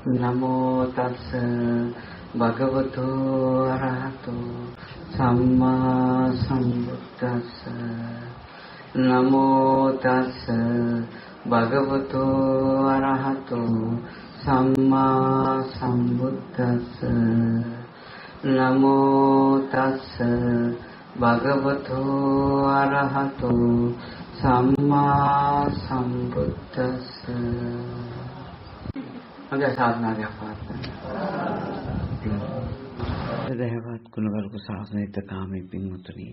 නමෝ තස්ස භගවතු අරහතු සම්මා සම්බුද්දස්ස නමෝ තස්ස භගවතු අරහතු සම්මා සම්බුද්දස්ස නමෝ තස්ස භගවතු අරහතු සම්මා සම්බුද්දස්ස. මගේ සාධනාවක් පවත්වන්න. දහවත් ගුණවර්ග ශාසනයට කාමී පින්වතුනි,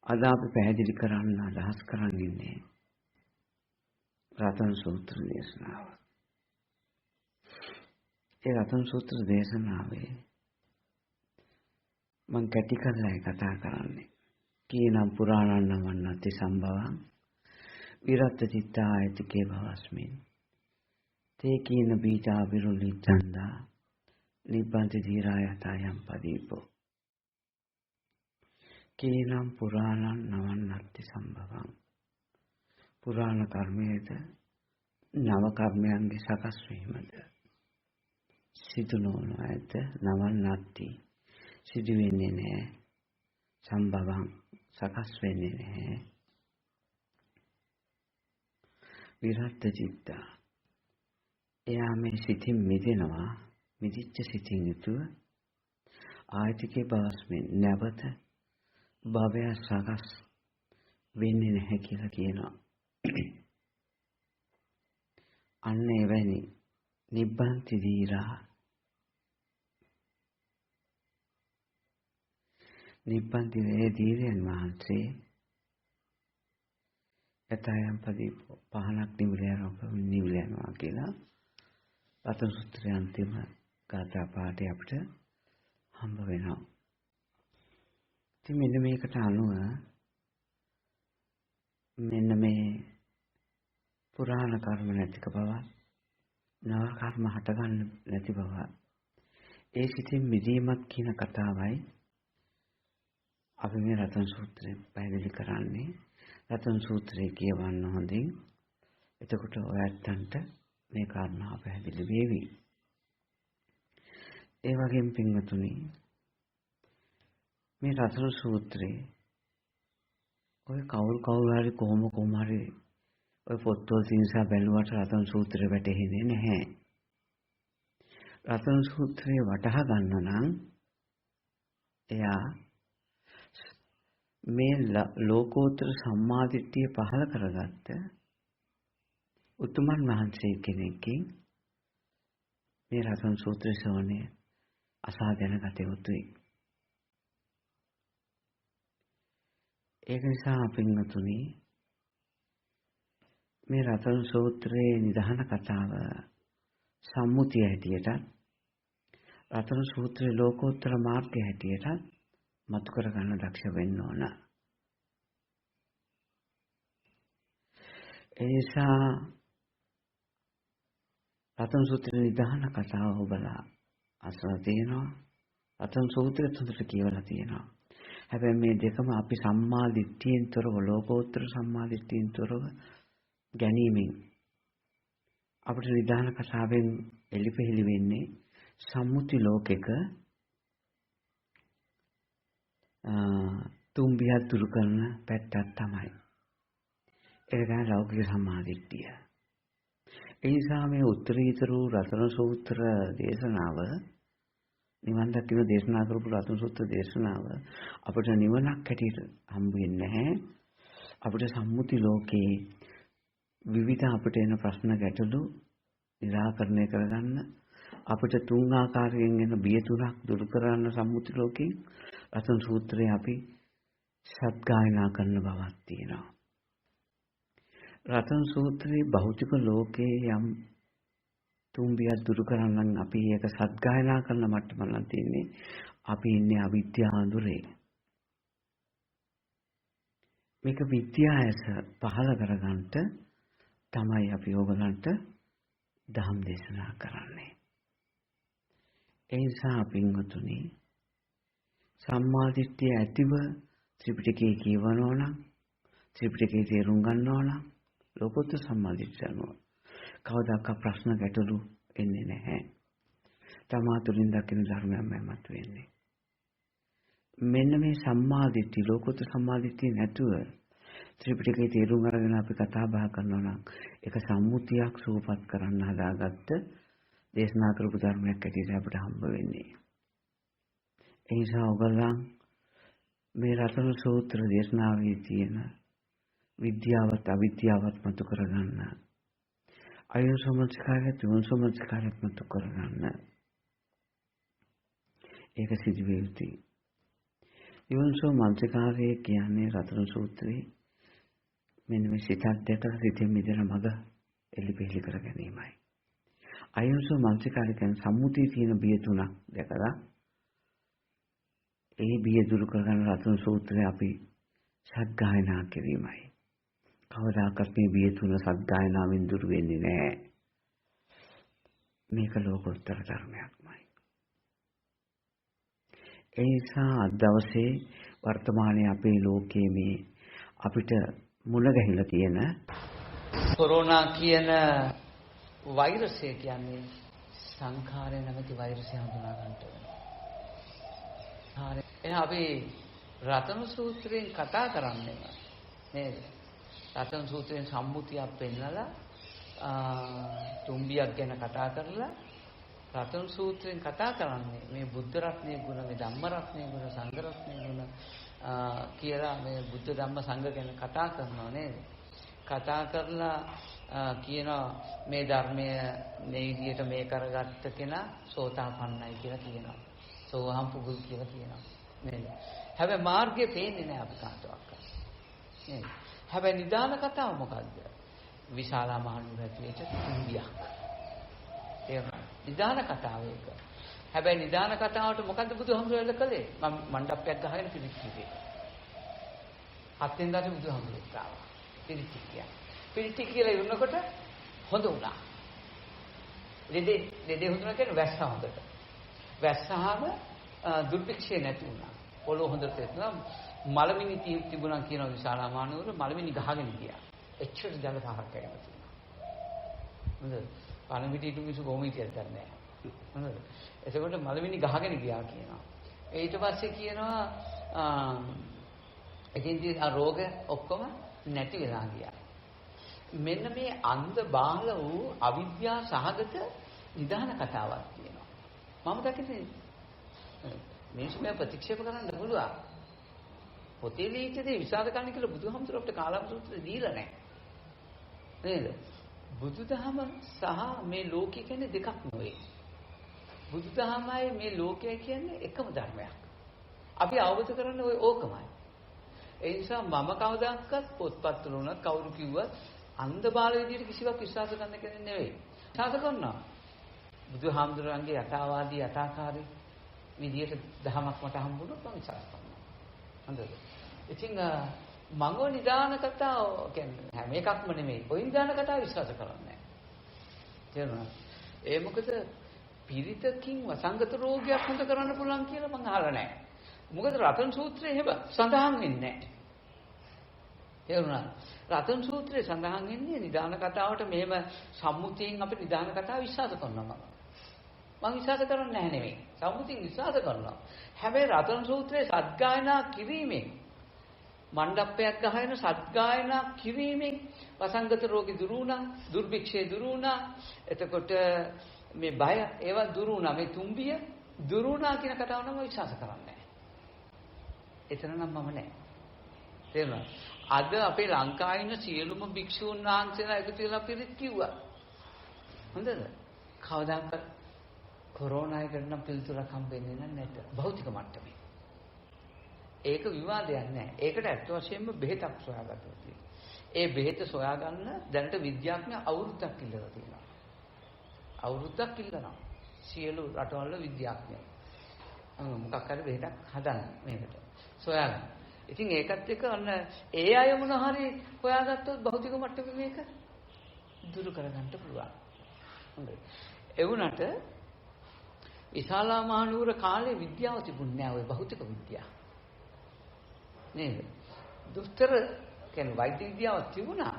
අද අපි පැහැදිලි කරන්න අදහස් කරන්නේ රතන සූත්‍ර දේශනාව. ඒ රතන සූත්‍ර දේශනාවේ මම කැටි කරලා කතා කරන්නේ. කීනම් පුරාණං නමන්නති සම්භවං විරත් චිත්තායතිකේ භවස්මින් තේ කීන බීජා විරුලි ඡන්දා නිබ්බන්ති ධීරායතයන් පදීපෝ. කීනම් පුරාණං නමන්නති සම්භවං, පුරාණ කර්මයේද නව කර්මයන්ගේ සකස් වීමද සිදු නොවන ඇත. නමන්නති සිදු වෙන්නේ නැහැ, සම්භවං සකස් වෙන්නේ නැහැ. විරත් චිත්තා එයා මේ සිතින් මිදෙනවා. මිදිච්ච සිතින් යුතුව ආයතිකේ භවස්මින් නැවත භවය සකස් වෙන්නේ නැහැ කියලා කියනවා. අන්න එවැනි නිබ්බන්ති ධීරා, නිබ්බන්ති වේ ධීරයන් වහන්සේ යතයන් පදීපෝ පහනක් නිවිල යනවා කියලා රතන සූත්‍රයේ අන්තිම ගාථා පාඨය අපිට හම්බ වෙනවා. ඉතින් මෙන්න මේකට අනුව මෙන්න මේ පුරාණ කර්ම නැතික බව, නව කර්ම හටගන්න නැති බව, ඒ සිතින් මිදීමක් කියන කතාවයි අපි මේ රතන සූත්‍රයෙන් පැහැදිලි කරන්නේ. රතන සූත්‍රය කියවන්න හොඳින්. එතකොට ඔයයන්ට මේ කාරණා පැහැදිලි වෙවි. ඒ වගේම පින්වතුනි, මේ රතන සූත්‍රයේ ඔය කවුරු හරි කොහොම හරි ඔය පොත්වල තින්සා බැලුවට රතන සූත්‍රය වැටහෙන්නේ නැහැ. රතන සූත්‍රය වටහා ගන්න නම් එයා මේ ලෝකෝත්තර සම්මාදිට්ඨිය පහළ කරගත්ත උතුමන් වහන්සේ කෙනෙක්ගෙන් මේ රතන සූත්‍ර ශ්‍රවණය අසා දැනගත යුතුයි. ඒක නිසා පින්වතුනි, මේ රතන සූත්‍රයේ නිධාන කතාව සම්මුතිය හැටියට, රතන සූත්‍රයේ ලෝකෝත්තර මාර්ගය හැටියට මතු කරගන්න දක්ෂ වෙන්න ඕන. ඒ නිසා රතන සූත්‍රයේ නිධාන කතාව ඔබලා අසලා තියෙනවා. රතන සූත්‍රය තුනට කියවලා තියෙනවා. හැබැයි මේ දෙකම අපි සම්මා දිට්ඨියෙන් තොරව, ලෝකෝත්තර සම්මා දිට්ඨියෙන් තොරව ගැනීමෙන් අපිට නිධාන කතාවෙන් එලිපෙහෙලි වෙන්නේ සම්මුති ලෝකෙක තුම්බියක් දුරු කරන පැත්තක් තමයි. ඒක තමයි ලෞකික සම්මාදිට්ඨිය. ඒ නිසා මේ උත්තරීතර රතන සූත්‍ර දේශනාව, නිවන් දකින දේශනා කරපු රතන සූත්‍ර දේශනාව අපිට නිවනක් හැටියට හම්බ වෙන්නේ නැහැ. අපිට සම්මුති ලෝකේ විවිධ අපිට එන ප්‍රශ්න ගැටලු निराකරණය කරගන්න, අපිට තුන් ආකාරයෙන් එන බිය තුනක් දුරු කරන්න සම්මුති ලෝකේ රතන සූත්‍රය අපි සත්ගායනා කරන බවක් තියෙනවා. රතන සූත්‍රයේ භෞතික ලෝකයේ යම් තුම්බියක් දුරු කරන්න අපි ඒක සත්ගායනා කරන මට්ටම නම් තියෙන්නේ. අපි ඉන්නේ අවිද්‍යාව අඳුරේ. මේක විද්‍යාවස පහළ කරගන්නට තමයි අපි ඕගලන්ට ධම්ම දේශනා කරන්නේ. ඒ නිසා පින්වතුනි, සම්මා දිට්ඨිය ඇතිව ත්‍රිපිටකය කියවනවා නම්, ත්‍රිපිටකය තේරුම් ගන්නවා නම්, ලෝකෝත්තර සම්මා දිට්ඨිය අනුව කවදාක ප්‍රශ්න ගැටලු එන්නේ නැහැ. තමා තුළින් දකින ධර්මයන්මයි මතුවෙන්නේ. මෙන්න මේ සම්මාදිට්ඨිය ලෝකෝත්තර සම්මාදිට්ඨිය නැතුව ත්‍රිපිටකයේ තේරුම් අරගෙන අපි කතා බහ කරනවා නම් ඒක සම්මුතියක් සූපපත් කරන්න හදාගත්ත දේශනා කරපු ධර්මයක් ඇටියට අපිට හම්බ වෙන්නේ. ඒ නිසා ඔයගොල්ලන් මේ රතන සූත්‍ර දේශනාවේ තියෙන විද්‍යාවත් අවිද්‍යාවත් මතු කරගන්න. අයෝසමස්කාරයත් යෝනිසමස්කාරයත් මතු කරගන්න. ඒක සිදු වෙ යුතුයි. යෝනිසෝ මනසිකාරය කියන්නේ රතන සූත්‍රයේ මෙන්න මේ සිතක් දැකලා සිතෙන් මිදෙන මඟ එලිපෙලි කර ගැනීමයි. අයෝනිසෝ මනසිකාරය කියන්නේ සම්මුතියේ තියෙන බිය තුනක් දැකලා ඒ බිය දුරු කරගන්න රතන සූත්‍රය අපි සත්ගායනා කිරීමයි. කවදාකවත් මේ බිය තුන සත්ගායනාවෙන් දුරු වෙන්නේ නැහැ. මේක ලෝකෝත්තර ධර්මයක්මයි. ඒ නිසා අද දවසේ වර්තමානයේ අපේ ලෝකයේ මේ අපිට මුණ ගැහිලා තියෙන කොරෝනා කියන වෛරසය කියන්නේ සංඛාරය නැමැති වෛරසය හඳුනා ගන්නට ඕනේ. එහෙනම් අපි රතන සූත්‍රයෙන් කතා කරන්නේ නේද? රතන සූත්‍රයෙන් සම්මුතියක් පෙන්නලා තුම්බියක් ගැන කතා කරලා රතන සූත්‍රයෙන් කතා කරන්නේ මේ බුද්ධ රත්නයේ ගුණ, මේ ධම්ම රත්නයේ ගුණ, සංඝ රත්නයේ ගුණ කියලා මේ බුද්ධ ධම්ම සංඝ ගැන කතා කරනවා නේද? කතා කරලා කියනවා මේ ධර්මය මේ විදිහට මේ කරගත්ත කෙනා සෝතාපන්නයි කියලා කියනවා. සෝවාන් පුදුල් කියලා කියනවා නේද? හැබැයි මාර්ගය පේන්නේ නැහැ අපි කාටවත්. නේද? හැබැයි නිදාන කතාව මොකද්ද? විශාලා මහනුවර ඇතුළේට තුම්බියක්. ඒක නිදාන කතාව ඒක. හැබැයි නිදාන කතාවට මොකද්ද බුදුහාමුදුරුවෝ කළේ? මම මණ්ඩපයක් ගහගෙන පිළිත් කිව්වේ. හත්ෙන් දාට බුදුහාමුදුරුවෝ ආවා. පිළිත් කියා. පිළිත් කියලා ඉන්නකොට හොඳ වුණා. ලෙඩේ හොඳුනා කියන්නේ වැස්ස හොඳට. වැස්සහම දුර්භික්ෂය නැති වුණා. පොළොව හොඳට තෙත්නම් මලමිනි තිබුණා කියන විශාලා මහනුවර මලමිනි ගහගෙන ගියා. එච්චර ජල පහක් ඇවිත් තිබුණා. හොඳ පණවිඩි මිනිස්සු කොහොම හිටියද දන්නේ නැහැ. හොඳද? එතකොට මලමිනි ගහගෙන ගියා කියනවා. ඊට පස්සේ කියනවා එදින්දී ආ රෝග ඔක්කොම නැති වෙලා ගියා. මෙන්න මේ අන්ධ බාල වූ අවිද්‍යා සහගත නිදාන කතාවක් තියෙනවා. මම දැක්කේ මිනිස්සු මේ ප්‍රතික්ෂේප කරන්න පුළුවන්. පොතේ ලියච්ච දේ විසාද කන්නේ කියලා බුදුහාමුදුරුවෝ අපිට කාලම් සූත්‍රය දීලා නැහැ. නේද? බුදුදහම සහ මේ ලෝකය කියන්නේ දෙකක් නෙවෙයි. බුදුදහමයි මේ ලෝකය කියන්නේ එකම ධර්මයක්. අපි අවබෝධ කරන්නේ ওই ඕකමයි. ඒ නිසා මම කවදාකවත් පොත්පත් වල උනත් කවුරු කිව්වත් අන්ධ බාල විදියට කිසිවක් විශ්වාස කරන්න කෙනෙක් නෙවෙයි. විශ්වාස කරනවා. බුදුහාමුදුරන්ගේ යථාවාදී යථාකාරී විදියට දහමක් මට හම්බුනොත් මම විශ්වාස කරනවා. හොඳද? ඉතින් මඟ නිදාන කතාව කියන්නේ හැම එකක්ම නෙමෙයි. ඔය නිදාන කතාව විශ්වාස කරන්නේ නැහැ. තේරුණාද? ඒ මොකද පිරිතකින් වසංගත රෝගයක් හොඳ කරන්න පුළුවන් කියලා මම අහලා නැහැ. මොකද රතන සූත්‍රයේ එහෙම සඳහන් වෙන්නේ නැහැ. තේරුණාද? රතන සූත්‍රයේ සඳහන් වෙන්නේ නිදාන කතාවට මෙහෙම සම්මුතියෙන් අපි නිදාන කතාව විශ්වාස කරනවා මම විශ්වාස කරන්නේ නැහැ නෙමෙයි. සම්මුතියෙන් විශ්වාස කරනවා. හැබැයි රතන සූත්‍රයේ සත්ගායනා කිරීමෙන් මණ්ඩපයක් ගහගෙන සත්ගායනා කිරීමෙන් වසංගත රෝගී දුරු වුණා, දුර්භික්ෂය දුරු වුණා. එතකොට මේ බය ඒවා දුරු වුණා. මේ තුම්බිය දුරු වුණා කියන කතාව නම් විශ්වාස කරන්නේ නැහැ. එතන නම් මම නැහැ. තේරුණාද? අද අපේ ලංකාවේ ඉන්න සියලුම භික්ෂූන් වහන්සේලා එකතු වෙලා පිරිත් කිව්වා. හොඳද? කවදාකවත් කොරෝනා එකට නම් පිළිතුරක් හම්බෙන්නේ නැහැ භෞතික මට්ටමේ. ඒක විවාදයක් නැහැ. ඒකට ඇත්ත වශයෙන්ම බෙහෙතක් සොයාගත්තා තියෙනවා. ඒ බෙහෙත සොයාගන්න දැනට විද්‍යාඥයෝ අවුරුද්දක් ඉල්ලලා තියෙනවා. අවුරුද්දක් ඉල්ලනවා. සියලු රටවල විද්‍යාඥයෝ. මොකක් හරි බෙහෙතක් හදන්න මේකට. සොයාගන්න. ඉතින් ඒකත් එක්ක අන්න ඒ අය මොන හරි හොයාගත්තොත් භෞතික මට්ටමේ මේක දුරු කරගන්න පුළුවන්. හොඳයි. ඒ වුණාට විශාලා මහනුවර කාලේ විද්‍යාව තිබුණේ නැහැ. ඔය භෞතික විද්‍යාව. නේද? දුස්තර කියන්නේ වෛද්‍ය විද්‍යාවක් තිබුණා.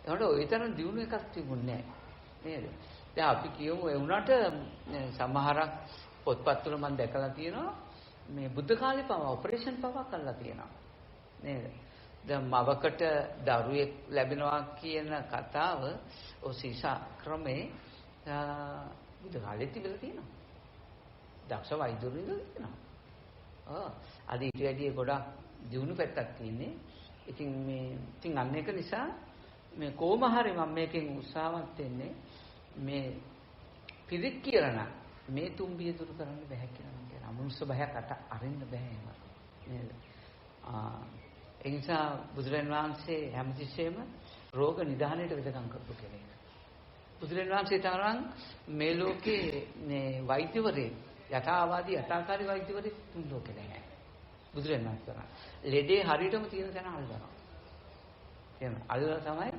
ඒකට ওই තරම් දියුණු එකක් තිබුණේ නැහැ. නේද? දැන් අපි කියමු ඒ වුණාට සමහරක් පොත්පත් වල මම දැකලා තියෙනවා මේ බුද්ධ කාලේ පවා ඔපරේෂන් පවා කරලා තියෙනවා. නේද? දැන් මවකට දරුවෙක් ලැබෙනවා කියන කතාව ඔසිසා ක්‍රමේ බුද්ධ කාලේ තිබිලා තියෙනවා. දක්ෂ වෛද්‍යවරු ඉඳලා තියෙනවා. අද ඊට වැඩිය ගොඩක් දියුණු පැත්තක් තියෙන්නේ. ඉතින් අන්න ඒක නිසා මේ කොහොම හරි මම මේකෙන් උත්සාහවත් වෙන්නේ මේ පිරිත් කියලා මේ තුම්බිය දුරු කරන්න බෑ කියලා මම කියනවා. මනුස්ස භයක් අරින්න බෑ එහෙම. නේද? ඒ නිසා බුදුරජාණන් වහන්සේ හැමතිස්සෙම රෝග නිදානයට වෙදකම් කරපු කෙනෙක්. බුදුරජාණන් වහන්සේ තරම් මේ ලෝකේ මේ වෛද්‍යවරේ යථාවාදී යථාකාරී වෛද්‍යවරේ තුන් ලෝකේ නැහැ. බුදුරජාණන් වහන්සේ තරම් ලෙඩේ හරියටම තියෙන තැන අල්ලනවා. එහෙනම් අල්ලලා තමයි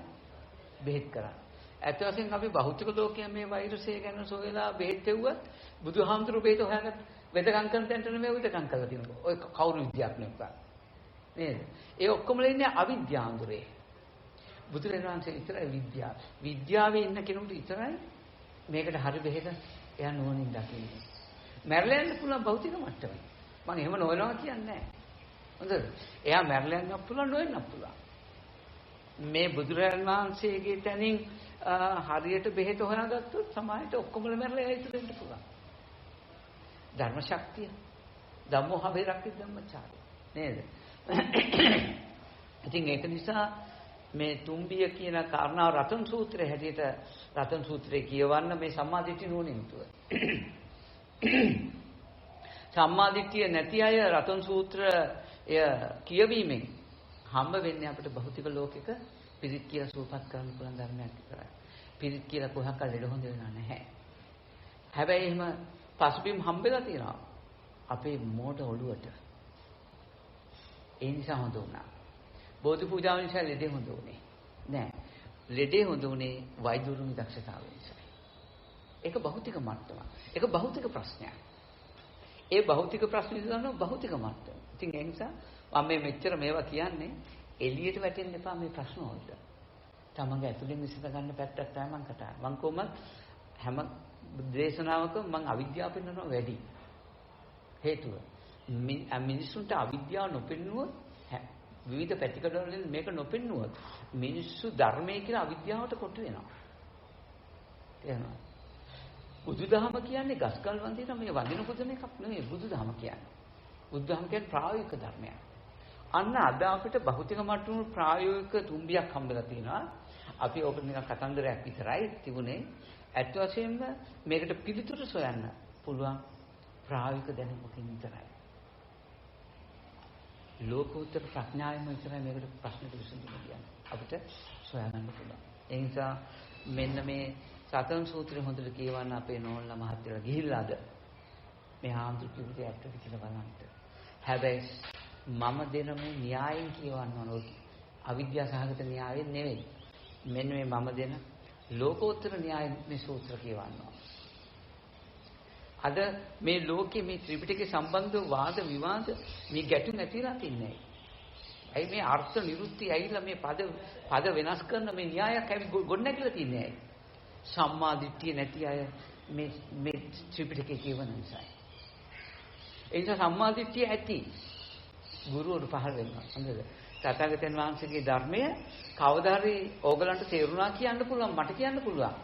බෙහෙත් කරන්නේ. ඇත්ත වශයෙන්ම අපි භෞතික ලෝකයේ මේ වෛරසය ගැන සොයලා බෙහෙත් දෙව්වත් බුදුහාමුදුරු බෙහෙත් හොයාගත්ත වෙදකම් කරන තැනට නෙමෙයි වෙදකම් කරලා තියෙනවා. ඔය කවුරු විද්‍යාඥයෙක් නේද? ඒ ඔක්කොම ඉන්නේ අවිද්‍යාවුරේ. බුදුරජාණන් වහන්සේ විතරයි විද්‍යාව. විද්‍යාවේ ඉන්න කෙනෙකුට විතරයි මේකට හරි බෙහෙත එයා නුවණින් දකින්නේ. මැරලා යන්න පුළුවන් භෞතික මට්ටමේ. මම එහෙම නොවනවා කියන්නේ නැහැ. හොඳද? එයා මැරලා යන්න පුළුවන් නොවෙන්න පුළුවන්. මේ බුදුරජාණන් වහන්සේගේ තැනින් හරියට බෙහෙත හොයාගත්තොත් සමාජයට ඔක්කොම මැරලා යයි ඉතින් පුළුවන්. ධර්ම ශක්තිය. ධම්මෝ හබේරක්කි ධම්මචාරය. නේද? ඉතින් ඒක නිසා මේ තුම්බිය කියන කාරණාව රතන සූත්‍රයේ හැටියට රතන සූත්‍රයේ කියවන්න මේ සම්මාදිට්ඨිය නුවණින් යුතුව. සම්මාදිට්ඨිය නැති අය රතන සූත්‍රය කියවීමෙන් හම්බ වෙන්නේ අපිට භෞතික ලෝකෙක පිරිත් කියලා සූපත් කරන්න පුළුවන් ධර්මයක් විතරයි. පිරිත් කියලා කොහොමද ලෙඩ හොඳ වෙනා නැහැ. හැබැයි එහෙම පසුබිම් හම්බෙලා තියෙනවා අපේ මෝඩ ඔළුවට. ඒ නිසා හොඳ වුණා. බෝධි පූජාව නිසා ලෙඩේ හොඳ වුණේ නෑ. ලෙඩේ හොඳ වුණේ වෛද්‍යවරුන්ගේ දක්ෂතාවය නිසා. ඒක භෞතික මට්ටම. ඒක භෞතික ප්‍රශ්නයක්. ඒ භෞතික ප්‍රශ්න විසඳන භෞතික මට්ටම. ඉතින් ඒ නිසා මම මේ මෙච්චර මේවා කියන්නේ එළියට වැටෙන්න එපා මේ ප්‍රශ්න වලට. තමන්ගේ ඇතුලෙන් විසඳ ගන්න පැත්තක් තමයි මම කතා. මම කොහොමද හැම දේශනාවකම මම අවිද්‍යාව පෙන්වනවා වැඩි. හේතුව මිනිසුන්ට අවිද්‍යාව නොපෙන්නුවොත් විවිධ පැතිකඩවලින් මේක නොපෙන්නුවොත් මිනිස්සු ධර්මයේ කියලා අවිද්‍යාවට කොට වෙනවා. තේරෙනවද? බුදුදහම කියන්නේ ගස්කල් වන්දින මේ වඳින පුදුන එකක් නෙවෙයි බුදුදහම කියන්නේ. බුදුදහම කියන්නේ ප්‍රායෝගික ධර්මයක්. අන්න අද අපිට භෞතික මට්ටමේ ප්‍රායෝගික තුම්බියක් හම්බෙලා තියෙනවා. අපි ඔබ නිකන් කතන්දරයක් විතරයි තිබුණේ. ඇත්ත වශයෙන්ම මේකට පිළිතුරු සොයන්න පුළුවන් ප්‍රායෝගික දැනුමකින් විතරයි. ලෝකෝත්තර ප්‍රඥාවෙන් විතරයි මේකට ප්‍රශ්නෙට විසඳුම කියන්නේ. අපිට සොයාගන්න පුළුවන්. ඒ නිසා මෙන්න මේ සතන් සූත්‍රය හොඳට කියවන්න අපේ නෝන්ලා මහත්තයලා ගිහිල්ලාද මේ ආන්දෘ කිව්වේ ඇත්තද කියලා බලන්න. හැබැයි මම දෙන මේ න්‍යායෙන් කියවන්න ඕන. අවිද්‍යාව සහගත න්‍යායෙන් නෙවෙයි. මෙන්න මේ මම දෙන ලෝකෝත්තර න්‍යායෙන් මේ සූත්‍ර කියවන්න ඕන. අද මේ ලෝකයේ මේ ත්‍රිපිටකේ සම්බන්ධ වාද විවාද මේ ගැටුම් ඇතිලා තින්නේ. ඇයි මේ අර්ථ නිරුක්ති ඇවිල්ලා මේ පද වෙනස් කරන මේ න්‍යායක් ඇවි ගොඩනැගිලා තින්නේ ඇයි? සම්මා දිට්ඨිය නැති අය මේ ත්‍රිපිටකේ කියවන නිසා. ඒ නිසා සම්මා දිට්ඨිය ඇති ගුරුවරු පහළ වෙනවා. හරිද? තථාගතයන් වහන්සේගේ ධර්මය කවදා හරි ඕගලන්ට තේරුණා කියන්න පුළුවන්, මට කියන්න පුළුවන්.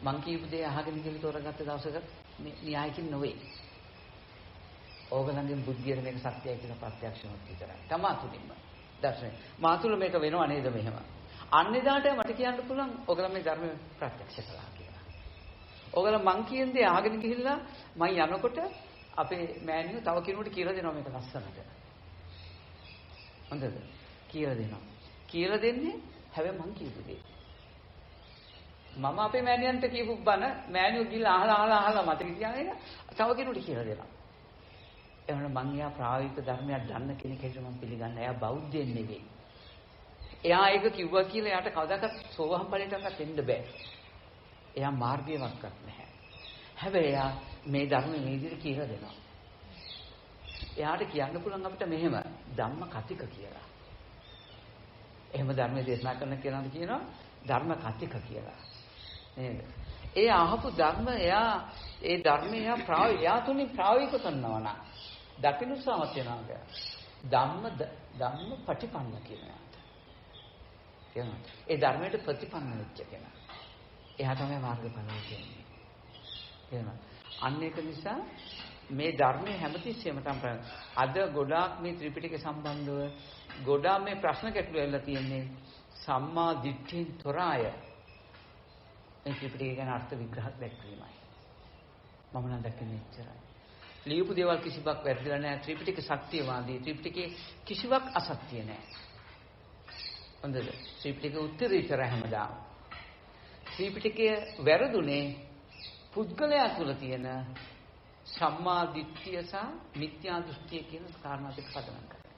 මං කියපු දේ අහගෙන ගිහින් තෝරගත්ත දවසක න්‍යායකින් නොවේ. ඕගලන්ගේ බුද්ධියට මේක සත්‍යයි කියලා ප්‍රත්‍යක්ෂණයක් විතරයි. තමා තුලින්ම දර්ශනය. මා තුල මේක වෙනව නේද මෙහෙම. අන්නේදාට මට කියන්න පුළුවන් ඕගලන් මේ ධර්මය ප්‍රත්‍යක්ෂ කළා කියලා. ඕගලන් මං කියන දේ අහගෙන ගිහිල්ලා මං යනකොට අපේ මෑණියෝ තව කෙනෙකුට කියලා දෙනවා මේක ලස්සනට. හොඳද? කියලා දෙනවා. කියලා දෙන්නේ හැබැයි මං කියපු දේ. මම අපේ මෑණියන්ට කියපු බණ මෑණියෝ ගිහලා අහලා මතක තියාගෙන තව කෙනෙකුට කියලා දෙනවා. එහෙනම් මං එයා ප්‍රායෝගික ධර්මයක් දන්න කෙනෙක් හැටියට මම පිළිගන්නේ. එයා බෞද්ධයෙක් නෙවෙයි. එයා ඒක කිව්වා කියලා එයාට කවදාකවත් සෝවාන් ඵලයටවත් එන්න බෑ. එයා මාර්ගයවත් නැහැ. හැබැයි එයා මේ ධර්මයේ මේ විදිහට කියලා දෙනවා. එයාට කියන්න පුළුවන් අපිට මෙහෙම ධම්ම කතික කියලා. එහෙම ධර්මයේ දේශනා කරන කෙනාට කියනවා ධර්ම කතික කියලා. නේද? ඒ අහපු ධර්ම එයා ඒ ධර්මය එයා තුලින් ප්‍රායෝගික කරනවා නම් දකින්න උත්සාහවත් වෙනවා කියලා. ධම්ම ප්‍රතිපන්න කියනවා. ඒ ධර්මයට ප්‍රතිපන්න වෙච්ච කෙනා. එයා තමයි මාර්ගඵලය කියන්නේ. එහෙනම් අන්න ඒක නිසා මේ ධර්මයේ හැමතිස්සෙම තමයි අද ගොඩාක් මේ ත්‍රිපිටක සම්බන්ධව ගොඩාක් මේ ප්‍රශ්න ගැටළු ඇවිල්ලා තියෙන්නේ සම්මා දිට්ඨියෙන් තොර අය මේ ත්‍රිපිටකය ගැන අර්ථ විග්‍රහ දැක්වීමයි. මම නම් දැක්කේ එච්චරයි. ලියපු දේවල් කිසිවක් වැරදිලා නැහැ. ත්‍රිපිටක සත්‍යවාදී. ත්‍රිපිටකේ කිසිවක් අසත්‍ය නැහැ. හොඳද? ත්‍රිපිටකේ උත්තරීතර හැමදාම. ත්‍රිපිටකයේ වැරදුනේ පුද්ගලයා තුළ තියෙන සම්මා දිට්ඨිය සහ මිත්‍යා දෘෂ්ටිය කියන කාරණා දෙක පදනම් කරගෙන.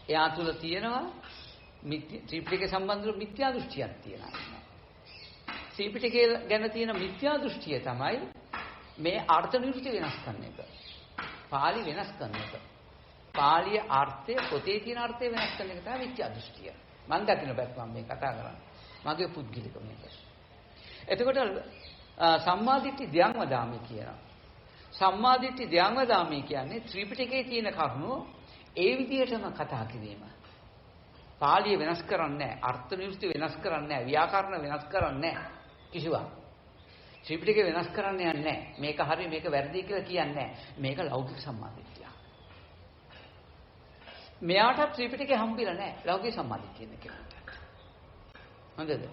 එයා තුළ තියෙනවා ත්‍රිපිටකය සම්බන්ධව මිත්‍යා දෘෂ්ටියක් තියෙනවා. ත්‍රිපිටකය ගැන තියෙන මිත්‍යා දෘෂ්ටිය තමයි මේ අර්ථ නිරුක්ති වෙනස් කරන එක. පාලි වෙනස් කරන එක. පාලිය අර්ථය පොතේ තියෙන අර්ථය වෙනස් කරන එක තමයි මිත්‍යා දෘෂ්ටිය. මම දකින්න බෑ මම මේ කතා කරන්නේ. මගේ පුද්ගලික මේක. එතකොට සම්මාදිට්ඨි ධම්මදාමී කියනවා. සම්මාදිට්ඨි ධම්මදාමී කියන්නේ ත්‍රිපිටකයේ තියෙන කරුණු ඒ විදිහටම කතා කිරීම. පාලිය වෙනස් කරන්නේ නැහැ. අර්ථ නිරුක්ති වෙනස් කරන්නේ නැහැ. ව්‍යාකරණ වෙනස් කරන්නේ නැහැ. කිසිවක්. ත්‍රිපිටකය වෙනස් කරන්න යන්නේ නැහැ. මේක හරි මේක වැරදි කියලා කියන්නේ නැහැ. මේක ලෞකික සම්මාදිට්ඨිය. මෙයාට ත්‍රිපිටකය හම්බෙලා නැහැ. ලෞකික සම්මාදිට්ඨිය කියන්නේ. හොඳද?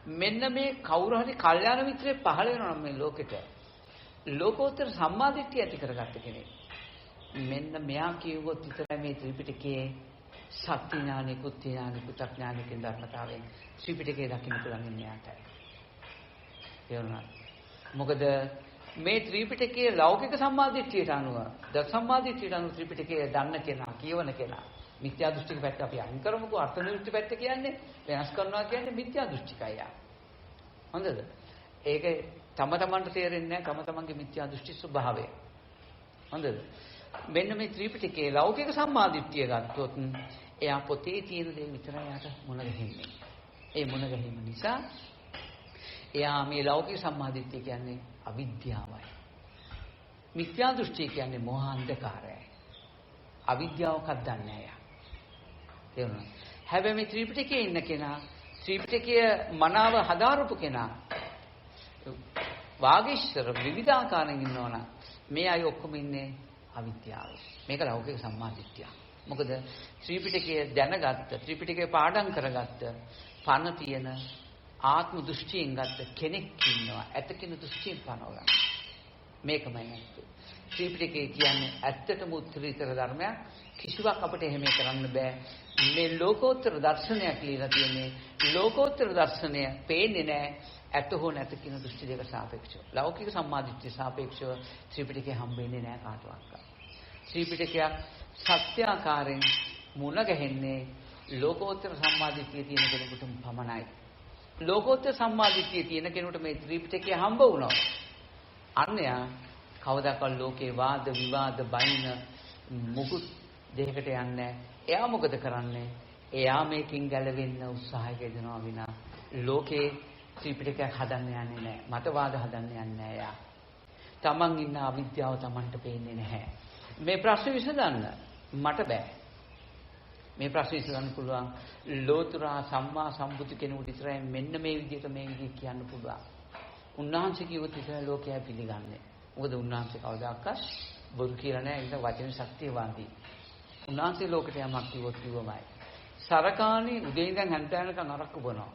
මෙන්න මේ කවුරු හරි කල්යාණ මිත්‍රයෙක් පහළ වෙනවා නම් මේ ලෝකෙට ලෝකෝත්තර සම්මාදිට්ඨිය ඇති කරගත්ත කෙනෙක්. මෙන්න මෙයා කියවුවොත් විතරයි මේ ත්‍රිපිටකයේ සත්‍ය ඥානෙ, කුත්‍ය ඥානෙ, පු탁ඥානෙ කියන ධර්මතාවයෙන් ත්‍රිපිටකය දකින්න පුළුවන් මෙයාටයි. තේරුණාද? මොකද මේ ත්‍රිපිටකයේ ලෞකික සම්මාදිට්ඨියට අනුව ද සම්මාදිට්ඨියට අනුව ත්‍රිපිටකය දන්න කෙනා, කියවන කෙනා මිත්‍යා දෘෂ්ටික පැත්ත අපි අයින් කරමුකෝ. අර්ථ නිරුක්ති පැත්ත කියන්නේ වෙනස් කරනවා කියන්නේ මිත්‍යා දෘෂ්ටිකයි. හොඳද? ඒක තම තමන්ට තේරෙන්නේ නැහැ තම තමන්ගේ මිත්‍යා දෘෂ්ටි ස්වභාවය. හොඳද? මෙන්න මේ ත්‍රිපිටකයේ ලෞකික සම්මාදිට්ඨිය ගත්තොත් එයා පොතේ තියෙන දේ විතරයි යාට මුණ ගැහෙන්නේ. ඒ මුණ ගැහිම නිසා එයා මේ ලෞකික සම්මාදිට්ඨිය කියන්නේ අවිද්‍යාවයි. මිත්‍යා දෘෂ්ටිය කියන්නේ මෝහ අන්ධකාරයයි. අවිද්‍යාවකක් දන්නේ නැහැ. තේරුණා? හැබැයි මේ ත්‍රිපිටකයේ ඉන්න කෙනා ත්‍රිපිටකය මනාව හදාරපු කෙනා වාගීශ්වර විවිධාකාරයෙන් ඉන්නවනම් මේ අය ඔක්කොම ඉන්නේ අවිද්‍යාවේ. මේක ලෞකික සම්මාදිට්ඨිය. මොකද ත්‍රිපිටකය දැනගත්ත, ත්‍රිපිටකය පාඩම් කරගත්ත, පණ තියෙන ආත්ම දෘෂ්ටියෙන් ගත්ත කෙනෙක් ඉන්නවා. ඇතකින දෘෂ්ටියෙන් පනව ගන්න. මේකමයි නැත්තු. ත්‍රිපිටකය කියන්නේ ඇත්තටම උත්තරීතර ධර්මයක්. කිසිවක් අපිට එහෙම කරන්න බෑ. මේ ලෝකෝත්තර දර්ශනයක් ලියලා තියෙන්නේ. ලෝකෝත්තර දර්ශනය පේන්නේ නැහැ. ඇත හෝ නැත කියන දෘෂ්ටි දෙක සාපේක්ෂව. ලෞකික සම්මාදිට්ඨිය සාපේක්ෂව ත්‍රිපිටකය හම්බෙන්නේ නැහැ කාටවත්. ත්‍රිපිටකයක් සත්‍යාකාරයෙන් මුණ ගැහෙන්නේ ලෝකෝත්තර සම්මාදිට්ඨිය තියෙන කෙනෙකුට පමණයි. ලෝකෝත්තර සම්මාදිට්ඨිය තියෙන කෙනෙකුට මේ ත්‍රිපිටකය හම්බ වුණා. අන්‍යයා කවදාකවත් ලෝකේ වාද විවාද බයින මුකුත් දෙයකට යන්නේ. එයා මොකද කරන්නේ? එයා මේකෙන් ගැලවෙන්න උත්සාහය යොදනවා විනා ලෝකේ ත්‍රිපිටකයක් හදන්න යන්නේ නැහැ. මතවාද හදන්න යන්නේ නැහැ එයා. තමන් ඉන්න අවිද්‍යාව තමන්ට පේන්නේ නැහැ. මේ ප්‍රශ්නේ විසඳන්න මට බෑ. මේ ප්‍රශ්නේ විසඳන්න පුළුවන් ලෝතුරා සම්මා සම්බුදු කෙනෙකුට විතරයි මෙන්න මේ විදිහට මේ විදිහ කියන්න පුළුවන්. උන්වහන්සේ කිව්වොත් විතරයි ලෝකයා පිළිගන්නේ. මොකද උන්වහන්සේ කවදාකවත් බොරු කියලා නැහැ. ඒක වචන ශක්තියවන්තයි. උන්වහන්සේ ලෝකෙට යමක් කිව්වොත් කිව්වමයි. සරකාණේ උදේ ඉඳන් හැන්ද යනකම් අරක්කු බොනවා.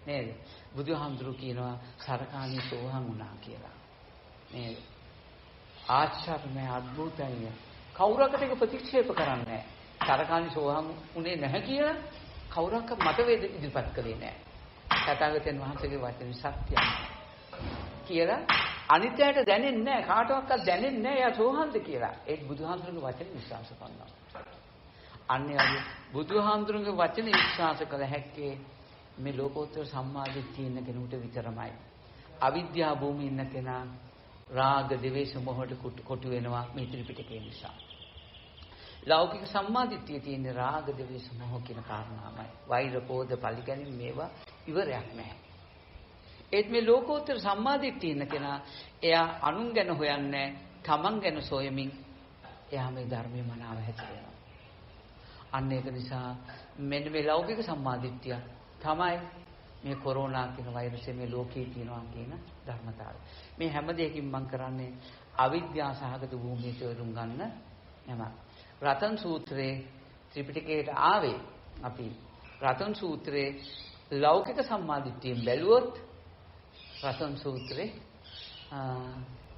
නේද? බුදුහාමුදුරු කියනවා සරකාණේ සෝහන් වුණා කියලා. නේද? ආශ්චර්යමය අద్భుතයි. කවුරකට ඒක ප්‍රතික්ෂේප කරන්නේ නැහැ. සරකාණේ සෝහන් උනේ නැහැ කියලා කවුරක්වත් මතවේද ඉදිරිපත් කළේ නැහැ. තථාගතයන් වහන්සේගේ වචනේ සත්‍යයි කියලා අනිත්‍යයට දැනෙන්නේ නැහැ. කාටවත් දැනෙන්නේ නැහැ එයා සෝහන්ද කියලා. ඒක බුදුහාමුදුරගේ වචනේ විශ්වාස කරනවා. අන්නේ වගේ බුදුහාමුදුරගේ වචනේ විශ්වාස කළ හැක්කේ මේ ලෝකෝත්තර සම්මාදිට්ඨිය ඉන්න කෙනෙකුට විතරමයි. අවිද්‍යා භූමියේ ඉන්න කෙනා රාග, ද්වේෂ, මොහොත කොටු වෙනවා මේ ත්‍රිපිටකය නිසා. ලෞකික සම්මාදිට්ඨිය තියෙන රාග, ද්වේෂ, මොහ කියන කාරණාමයි. වෛර, කෝධ, පලිගැනීම මේවා ඉවරයක් නැහැ. ඒත් මේ ලෝකෝත්තර සම්මාදිට්ඨිය ඉන්න කෙනා එයා අනුන් ගැන හොයන්නේ තමන් ගැන සොයමින් එයා මේ ධර්මයේ මනාව හැසිරෙනවා. අන්න ඒක නිසා මෙන්න මේ ලෞකික සම්මාදිට්ඨිය තමයි මේ කොරෝනා කියන වෛරසය මේ ලෝකේ තියෙනවා කියන ධර්මතාවය. මේ හැම දෙයකින් මම කරන්නේ අවිද්‍යා සහගත භූමියේ තේරුම් ගන්න යම. රතන් සූත්‍රයේ ත්‍රිපිටකයට ආවේ අපි රතන් සූත්‍රයේ ලෞකික සම්මාදිට්ඨියෙන් බැලුවොත් රතන් සූත්‍රේ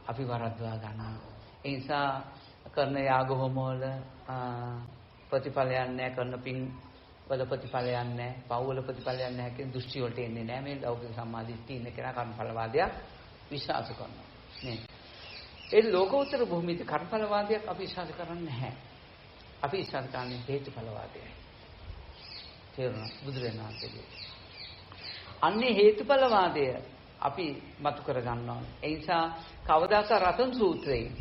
අපි වරද්දවා ගන්නවා. ඒ නිසා කරන යාග හෝම වල ප්‍රතිඵලයක් නැහැ, කරන පින් වල ප්‍රතිඵලයක් නැහැ, පව් වල ප්‍රතිඵලයක් නැහැ කියන දෘෂ්ටි වලට එන්නේ නැහැ. මේ ලෞකික සම්මාදිට්ඨිය ඉන්න කෙනා කර්මඵලවාදයක් විශ්වාස කරනවා. නේ. ඒ ලෝකෝත්තර භූමියේ කර්මඵලවාදයක් අපි විශ්වාස කරන්නේ නැහැ. අපි විශ්වාස කරන්නේ හේතුඵලවාදයයි. තේරුණා බුදුරජාණන් වහන්සේගේ. අන්නේ හේතුඵලවාදය අපි මතු කර ගන්නවා. ඒ නිසා කවදාක රතන් සූත්‍රයේ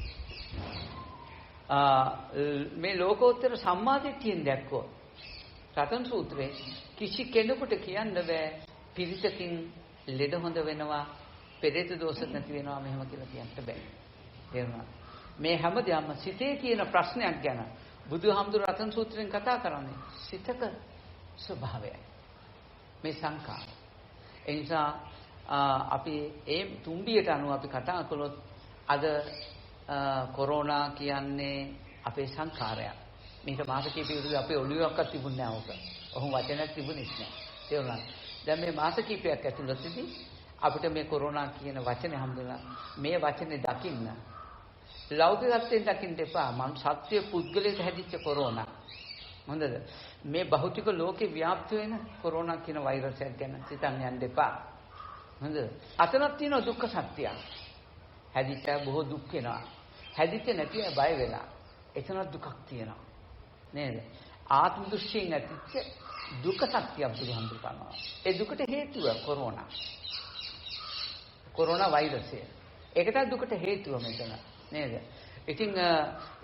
මේ ලෝකෝත්තර සම්මාදිට්ඨියෙන් දැක්කොත් රතන් සූත්‍රයේ කිසි කෙනෙකුට කියන්න බෑ පිරිතකින් ලෙඩ හොඳ වෙනවා, පෙරේත දෝෂ නැති වෙනවා මෙහෙම කියලා කියන්න බෑ. තේරුණා? මේ හැමදේම සිතේ තියෙන ප්‍රශ්නයක් ගැන බුදුහාමුදුර රතන් සූත්‍රයෙන් කතා කරන්නේ සිතක ස්වභාවයයි. මේ සංකාර. ඒ නිසා අපි ඒ තුම්බියට අනුව අපි කතා කළොත් අද කොරෝනා කියන්නේ අපේ සංකාරයක්. මේක මාස කිහිපයකදී අපේ ඔළුවක්වත් තිබුණේ නැහැ ඕක. ඔහොම වචනයක් තිබුණේ නැහැ. තේරුණා? දැන් මේ මාස කිහිපයක් ඇතුළතදී අපිට මේ කොරෝනා කියන වචනේ හම්බුණා. මේ වචනේ දකින්න ලෞකිකත්වයෙන් දකින්න එපා. මම සත්‍ය පුද්ගලයෙක් හැදිච්ච කොරෝනා. හොඳද? මේ භෞතික ලෝකේ ව්‍යාප්ත වෙන කොරෝනා කියන වෛරසයක් ගැන හිතන්න යන්න එපා. හොඳද? අතනක් තියෙන දුක්ඛ සත්‍යය. හැදිච්ච බොහෝ දුක් වෙනවා. හැදිච්ච නැති අය බය වෙලා. එතන දුකක් තියෙනවා. නේද? ආත්ම දෘෂ්ටියෙන් ඇතිච්ච දුක්ඛ සත්‍යය බුදුහාමුදුරු කරනවා. ඒ දුකට හේතුව කොරෝනා. කොරෝනා වෛරසය. ඒක තමයි දුකට හේතුව මෙතන. නේද? ඉතින්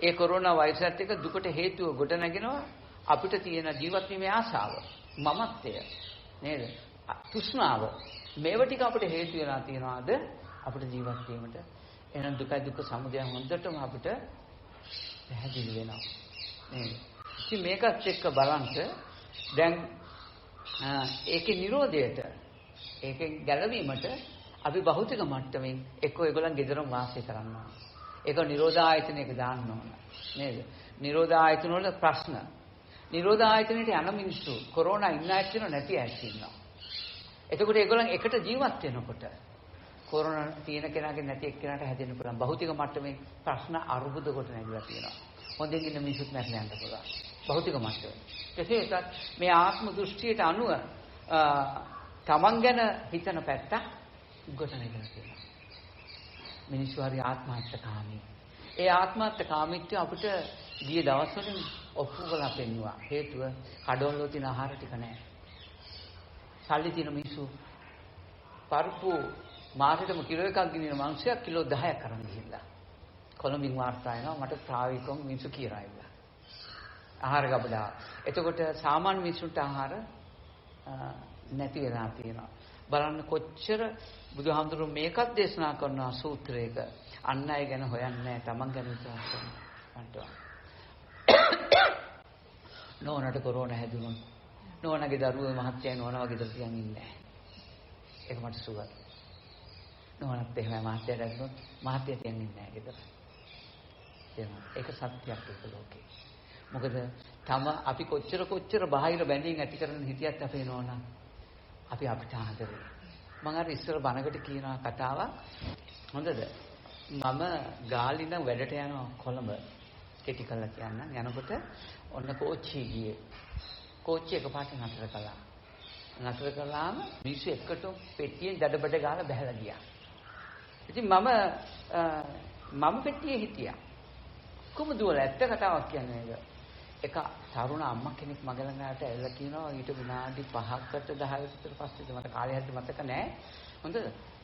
ඒ කොරෝනා වෛරසත් එක්ක දුකට හේතුව ගොඩ නැගෙනවා අපිට තියෙන ජීවත් වීමේ ආශාව, මමත්වය. නේද? තෘෂ්ණාව. මේව ටික අපිට හේතු වෙලා තියනවාද අපිට ජීවත් වීමට. එහෙනම් දුකයි දුක්ඛ සමුදය හොඳටම අපිට පැහැදිලි වෙනවා. නේද? ඉතින් මේකත් එක්ක බලන්න දැන් ඒකේ නිරෝධයට, ඒකෙන් ගැලවීමට අපි භෞතික මට්ටමින් එක්ක ඒගොල්ලන් ගෙදරම වාසය කරනවා. ඒක නිරෝධායතනයක දාන්න ඕන. නේද? නිරෝධායතන වල ප්‍රශ්න. නිරෝධායතනයට යන මිනිස්සු කොරෝනා ඉන්න ඇත්ත නැති ඇත්ත ඉන්නවා. එතකොට ඒගොල්ලන් එකට ජීවත් වෙනකොට කොරෝනා තියෙන කෙනාගේ නැති එක්කෙනාට හැදෙන්න පුළුවන්. භෞතික මට්ටමේ ප්‍රශ්න අරුබුද කොට නැගිලා තියෙනවා. හොඳින් ඉන්න මිනිසුත් මැරලා යන්න පුළුවන්. භෞතික මට්ටමේ. කෙසේත් මේ ආත්ම දෘෂ්ටියට අනුව තමන් ගැන හිතන පැත්ත කොට නැගිලා තියෙනවා. මිනිස්සු හරි ආත්මහත්කාමී. ඒ ආත්මහත්කාමීත්වය අපිට ගිය දවස්වලින් ඔප්පු කරලා පෙන්නුවා. හේතුව කඩවල තියෙන ආහාර ටික නැහැ. සල්ලි තියෙන මිනිස්සු පරිප්පු මාසෙටම කිලෝ එකක් ගෙනියන මිනිස්සු කිලෝ 10ක් අරන් ගිහිල්ලා. කොළඹින් වාර්තා වෙනවා මට ප්‍රායෝගිකව මිනිස්සු කියලා ඉල්ලා. ආහාර ගබඩා. එතකොට සාමාන්‍ය මිනිස්සුන්ට ආහාර නැති වෙලා තියෙනවා. බලන්න කොච්චර බුදුහාමුදුරුවෝ මේකත් දේශනා කරනවා සූත්‍රයක. අන් අය ගැන හොයන්නේ නැහැ, තමන් ගැන විතරක් කරනවා. නෝනට කොරෝනා හැදුණොත් නෝනගේ දරුවෝ මහත්තයා නෝනා වගේ දර තියන් ඉන්නේ නැහැ. ඒක මට සුවර්. නෝනත් එහෙම මහත්තයාට හැදුණොත් මහත්තයා තියන් ඉන්නේ නැහැ ගෙදර. ඒක සත්‍යයක් ඒක ලෝකේ. මොකද අපි කොච්චර බාහිර බැඳීම් ඇති කරගෙන හිටියත් අපේ නෝනා අපි අපිට ආදරේ. මම අර ඉස්සර බණකට කියන කතාවක් හොඳද? මම ගාලින වැඩට යනවා කොළඹ. කෙටි කළා කියන්න. යනකොට ඔන්න කෝච්චිය ගියේ. කෝච්චිය එකපාරට නතර කළා. නතර කළාම මිනිස්සු එක්කට පෙට්ටියෙන් දඩබඩ ගාලා බහැලා ගියා. ඉතින් මම පෙට්ටියේ හිටියා. කොහොමද දුවලා ඇත්ත කතාවක් කියන්නේ ඒක. එක තරුණ අම්මා කෙනෙක් මගේ ළඟට ඇවිල්ලා කියනවා ඊට විනාඩි 5කට 10කට විතර පස්සේ මට කාලය හරියට මතක නැහැ. හොඳද?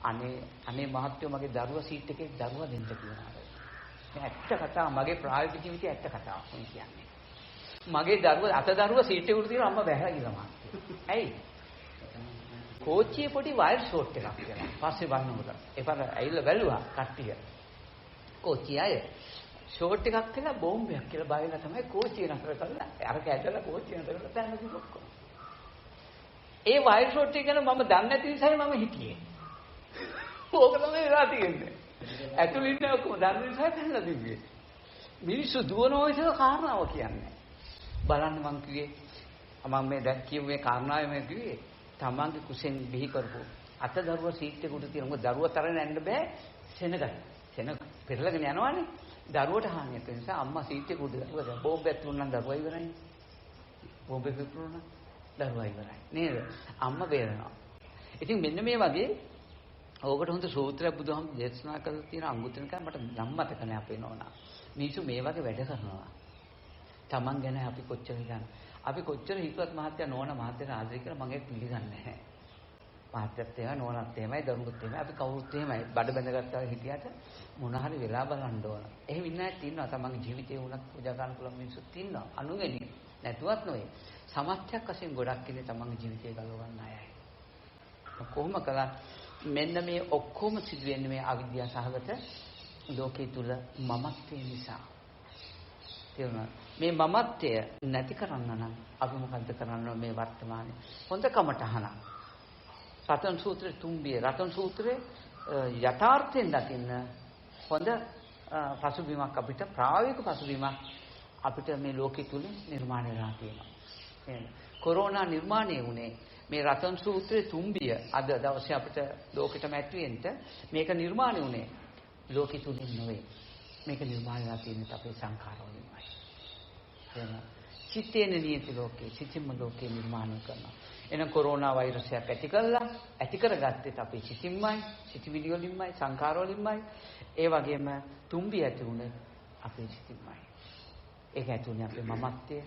අනේ මහත්තයෝ මගේ දරුවා සීට් එකේ දරුවා දෙන්න කියනවා. මේ ඇත්ත කතාව මගේ ප්‍රායෝගික ජීවිතයේ ඇත්ත කතාවක් මම කියන්නේ. මගේ දරුවා සීට් එකේ උඩ තියලා අම්මා බැහැලා ගිහලා මහත්තයෝ. ඇයි? කෝච්චියේ පොඩි වයර් ෂෝට් එකක් කියලා. පස්සේ බලනකොට ඒපාර ඇවිල්ලා බැලුවා කට්ටිය. කෝච්චිය අය ෂෝට් එකක් කියලා බෝම්බයක් කියලා බයලා තමයි කෝච්චිය නතර කරලා අරක ඇදලා කෝච්චිය නතර කරලා දැන් ඔක්කොම. ඒ වයර් ෂෝට් එක ගැන මම දන්නේ නැති නිසායි මම හිටියේ. ඕක තමයි වෙලා තියෙන්නේ. ඇතුළේ ඉන්න ඔක්කොම දන්නේ නිසා පැනලා දිව්වේ. මිනිස්සු දුවනවා ඒක කාරණාව කියන්නේ. බලන්න මං කිව්වේ මම මේ දැන් කියමු මේ කාරණාවේ මම කිව්වේ තමන්ගේ කුසෙන් බිහි කරපු අත දරුවා සීට් එක උඩ තියෙන මොකද දරුවා තරණ යන්න බෑ සෙනග පෙරලගෙන යනවානේ දරුවට හානියක් වෙන නිසා අම්මා සීට් එක උඩ දරුවා බෝම්බයක් තුනනම් දරුවා ඉවරයි බෝම්බෙ පිපුණා දරුවා ඉවරයි නේද අම්මා බේරනවා ඉතින් මෙන්න මේ වගේ ඕකට හොඳ සූත්‍රයක් බුදුහාම දේශනා කරලා තියෙන අංගුත්තර නිකාය මට නම් මතක නැහැ අපේ නෝනා මිනිස්සු මේ වගේ වැඩ කරනවා තමන් ගැන අපි කොච්චර හිතන්නේ අපි කොච්චර හිතුවත් මහත්තයා නෝන මහත්තයාට ආදරය කියලා මම ඒක පිළිගන්නේ නැහැ. මහත්තයත් එහෙමයි නෝනත් එහෙමයි දරුණුත් එහෙමයි අපි කවුරුත් එහෙමයි බඩ බැඳගත්තා හිටියට මොන හරි වෙලා බලන්න ඕන. එහෙම ඉන්න අය ඉන්නවා තමන්ගේ ජීවිතේ උනත් පූජා කරන්න පුළුවන් මිනිස්සුත් ඉන්නවා. අනුගෙනින් නැතුවත් නෙවෙයි. සමස්තයක් වශයෙන් ගොඩක් ඉන්නේ තමන්ගේ ජීවිතේ ගලව ගන්න අයයි. කොහොම කළා මෙන්න මේ ඔක්කොම සිදු වෙන්නේ මේ අවිද්‍යාව සහගත ලෝකයේ තුල මමත්වයේ නිසා. මේ මමත්වය නැති කරන්න නම් අපි මොකද්ද කරන්න මේ වර්තමානයේ හොඳ කමටහන රතන සූත්‍රයේ තුම්බියේ රතන සූත්‍රයේ යථාර්ථයෙන් දකින්න හොඳ පසුබිමක් අපිට ප්‍රායෝගික පසුබිමක් අපිට මේ ලෝකෙ තුල නිර්මාණය වෙලා තියෙනවා. එහෙනම් කොරෝනා නිර්මාණය වුණේ මේ රතන සූත්‍රයේ තුම්බිය අද දවසේ අපිට ලෝකෙටම ඇටුවෙන්න මේක නිර්මාණය වුණේ ලෝකෙ තුලින් නෙවෙයි. මේක නිර්මාණය වෙලා තියෙන්නේ අපේ සංඛාරවලින්මයි. එහෙනම් චිත්තේන නියති ලෝකේ සිතින්ම ලෝකේ නිර්මාණය කරනවා. එහෙනම් කොරෝනා වෛරසයක් ඇති කරගත්තේ අපේ සිතින්මයි, සිතිවිලි වලින්මයි, සංඛාර වලින්මයි. ඒ වගේම තුම්බි ඇති උනේ අපේ සිතින්මයි. ඒක ඇතුළේ අපේ මමත්වය,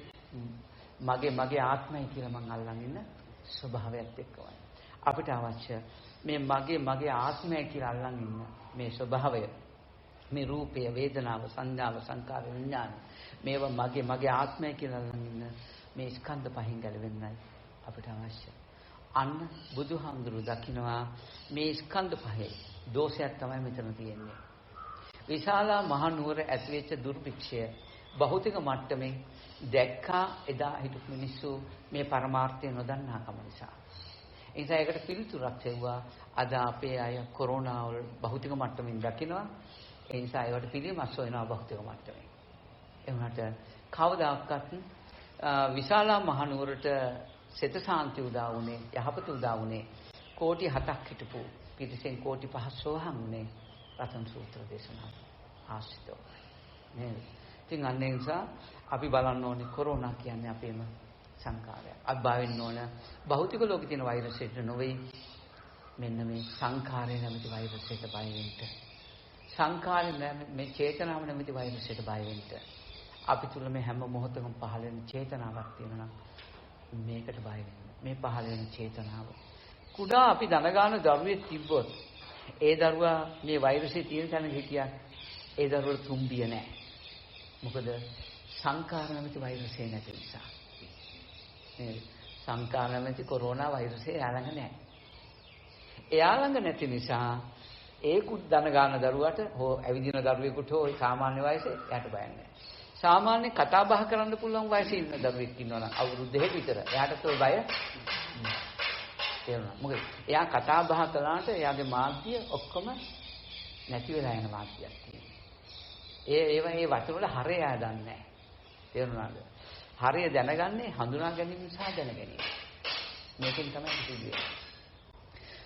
මගේ ආත්මය කියලා මං අල්ලන් ඉන්න ස්වභාවයත් එක්කමයි. අපිට අවශ්‍ය මේ මගේ ආත්මය කියලා අල්ලන් ඉන්න මේ ස්වභාවය මේ රූපය වේදනාව සංඥාව සංකාර විඥාන මේවා මගේ ආත්මය කියලා අල්ලන් ඉන්න මේ ස්කන්ධ පහෙන් ගැලවෙන්නයි අපිට අවශ්‍ය. අන්න බුදුහාමුදුරු දකින්නවා මේ ස්කන්ධ පහේ දෝෂයක් තමයි මෙතන තියෙන්නේ. විශාලා මහ නුවර ඇතිවෙච්ච දුර්භික්ෂය භෞතික මට්ටමේ දැක්කා එදා හිටපු මිනිස්සු මේ පරමාර්ථය නොදන්නාකම නිසා. ඒ නිසා ඒකට පිළිතුරක් ලැබුවා අද අපේ අය කොරෝනා වල භෞතික මට්ටමින් දකිනවා. ඒ නිසා ඒවට පිළිමස් වෙනවා භෞතික මට්ටමේ. ඒ වුණාට කවදාකවත් විශාලා මහ නුවරට සිත සාන්ති උදා වුණේ යහපත උදා වුණේ කෝටි 7ක් හිටපු පිටිසෙන් කෝටි 5 සෝහන් වුණේ රතන සූත්‍ර දේශනාව ආශ්‍රිතව නේද? ඉතින් අන්න ඒ නිසා අපි බලන්න ඕනේ කොරෝනා කියන්නේ අපේම සංකාරයක්. අපි බාවෙන්න ඕන භෞතික ලෝකේ තියෙන වෛරසයට නෙවෙයි මෙන්න මේ සංකාරය නැමැති වෛරසයට බය වෙන්න. සංකාරය මේ චේතනාව නැමැති වෛරසයට බය වෙන්න. අපි තුල මේ හැම මොහොතකම පහළ වෙන චේතනාවක් තියෙනවා නම් මේකට බය වෙන්න. මේ පහළ වෙන චේතනාව. කුඩා අපි දනගාන දරුවෙක් තිබ්බොත් ඒ දරුවා මේ වෛරසය තියෙන තැන හිටියා ඒ දරුවට තුම්බිය නැහැ. මොකද සංකාර නැමැති වෛරසය නැති නිසා. මේ සංකාර නැමැති කොරෝනා වෛරසය යාළඟ නැහැ. එයා ළඟ නැති නිසා ඒකුත් දනගාන දරුවට හෝ ඇවිදින දරුවෙකුට හෝ සාමාන්‍ය වයසේ එයාට බය නැහැ. සාමාන්‍ය කතා බහ කරන්න පුළුවන් වයසේ ඉන්න දරුවෙක් ඉන්නවා නම් අවුරුදු 2ක විතර එයාට ඔය බය තේරුණා. මොකද එයා කතා බහ කළාට එයාගේ මාධ්‍ය ඔක්කොම නැති වෙලා යන මාධ්‍යයක් තියෙනවා. ඒ වචන වල හරය එයා දන්නේ නැහැ. තේරුණාද? හරය දැනගන්නේ හඳුනා ගැනීම සහ දැන ගැනීම. මේකෙන් තමයි සිදුවෙන්නේ.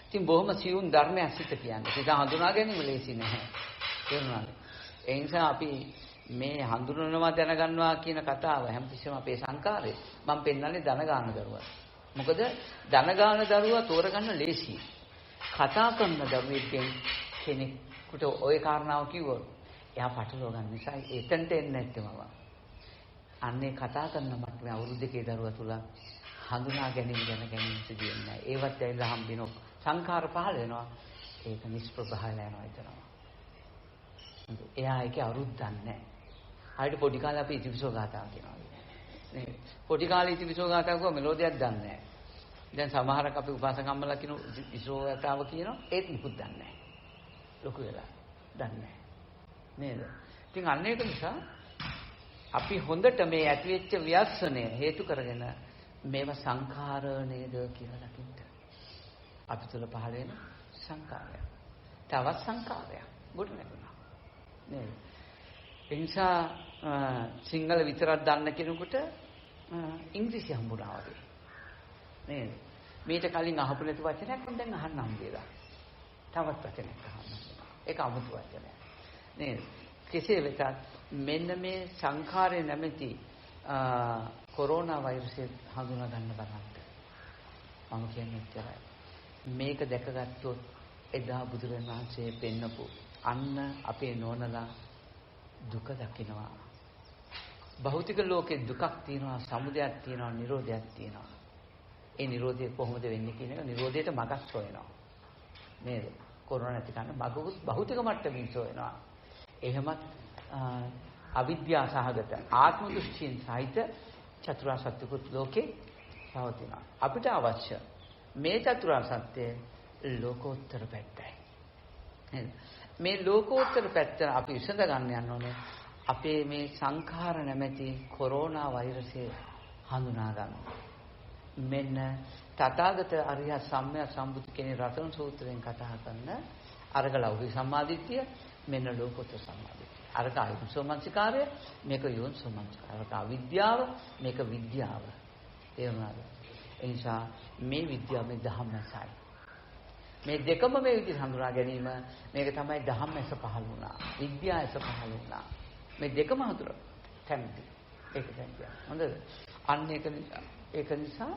ඉතින් බොහොම සියුම් ධර්මයක් සිත කියන්නේ. ඒක හඳුනා ගැනීම ලේසි නැහැ. තේරුණාද? ඒ නිසා අපි මේ හඳුනනවා දැනගන්නවා කියන කතාව හැමතිස්සෙම අපේ සංකාරේ මම පෙන්නන්නේ දනගාන දරුවා. මොකද දනගාන දරුවා තෝරගන්න ලේසි. කතා කරන දරුවෙක්ගෙන් කෙනෙකුට ওই කාරණාව කිව්වොත් එයා පටලව ගන්න නිසා එතනට එන්නේ නැත්තේ මම. අන්නේ කතා කරන මට්ටමේ අවුරුදු 2 දරුවා තුල හඳුනා ගැනීම දැන ගැනීම සිදු වෙන්නේ නැහැ. ඒවත් ඇවිල්ලා හම්බෙනො සංඛාර පහළ වෙනවා. ඒක නිෂ්ප්‍රභාවල යනවා එතනම. එයා ඒකේ අවුරුද්දක් නැහැ. ආයෙත් පොඩි කාලේ අපි ඉතිවිසෝ ගාතාව කියනවා. නේ පොඩි කාලේ ඉතිවිසෝ ගාතාව කිව්ව මෙලෝඩියක් දන්නේ නැහැ. දැන් සමහරක් අපි උපාසකම්මලා කියන ඉස්රෝ යතාව කියනවා ඒත් නිකුත් දන්නේ නැහැ. ලොකු වෙලා දන්නේ නැහැ. නේද? ඉතින් අන්න ඒක නිසා අපි හොඳට මේ ඇතිවෙච්ච ව්‍යසනය හේතු කරගෙන මේවා සංඛාර නේද කියලා දකින්න. අපි තුල පහළ වෙන සංඛාරයක්. තවත් සංඛාරයක් ගොඩ නැගුණා. නේද? ඒ නිසා සිංහල විතරක් දන්න කෙනෙකුට ඉංග්‍රීසි හම්බුනා වගේ. නේද? මේට කලින් අහපු නැති වචනයක් මම දැන් අහන්නම් කියලා. තවත් වචනයක් අහන්න. ඒක 아무තු වචනයක්. නේද? කෙසේ වෙතත් මෙන්න මේ සංඛාරය නැමැති කොරෝනා වෛරසය හඳුනා ගන්න බලන්න. මම කියන්නේ එච්චරයි. මේක දැකගත්තොත් එදා බුදුරජාණන් වහන්සේ පෙන්නපු අන්න අපේ නෝනලා දුක දකිනවා. භෞතික ලෝකේ දුකක් තියෙනවා, සමුදයක් තියෙනවා, නිරෝධයක් තියෙනවා. ඒ නිරෝධය කොහොමද වෙන්නේ කියන එක නිරෝධයට මගක් හොයනවා. නේද? කොරෝනා නැති කරන්න මගුත් භෞතික මට්ටමින් හොයනවා. එහෙමත් අවිද්‍යා සහගත ආත්ම දෘෂ්ටියෙන් සහිත චතුරාර්ය සත්‍යකුත් ලෝකේ පවතිනවා. අපිට අවශ්‍ය මේ චතුරාර්ය සත්‍ය ලෝකෝත්තර පැත්තයි. නේද? මේ ලෝකෝත්තර පැත්ත අපි විසඳ ගන්න යන්න ඕනේ. අපේ මේ සංඛාර නැමැති කොරෝනා වෛරසය හඳුනා ගන්න. මෙන්න තථාගත අරිය සම්මා සම්බුදු කෙනේ රතන සූත්‍රයෙන් කතා කරන අර්ග ලෞකික සම්මාදිට්ඨිය මෙන්න ලෝකෝත්තර සම්මාදිට්ඨිය. අර්ග ආයුෂෝමනසිකාරය මේක යෝනිසෝමනසිකාරය. අර්ග අවිද්‍යාව මේක විද්‍යාව. තේරුණාද? ඒ නිසා මේ විද්‍යාව මේ ධම්මසයි. මේ දෙකම මේ විදිහට හඳුනා ගැනීම මේක තමයි ධම්මස පහළ වුණා. විද්‍යාවස පහළ වුණා. මේ දෙකම හඳුනා කැමති. ඒක තමයි. හොඳද? අන්න ඒක නිසා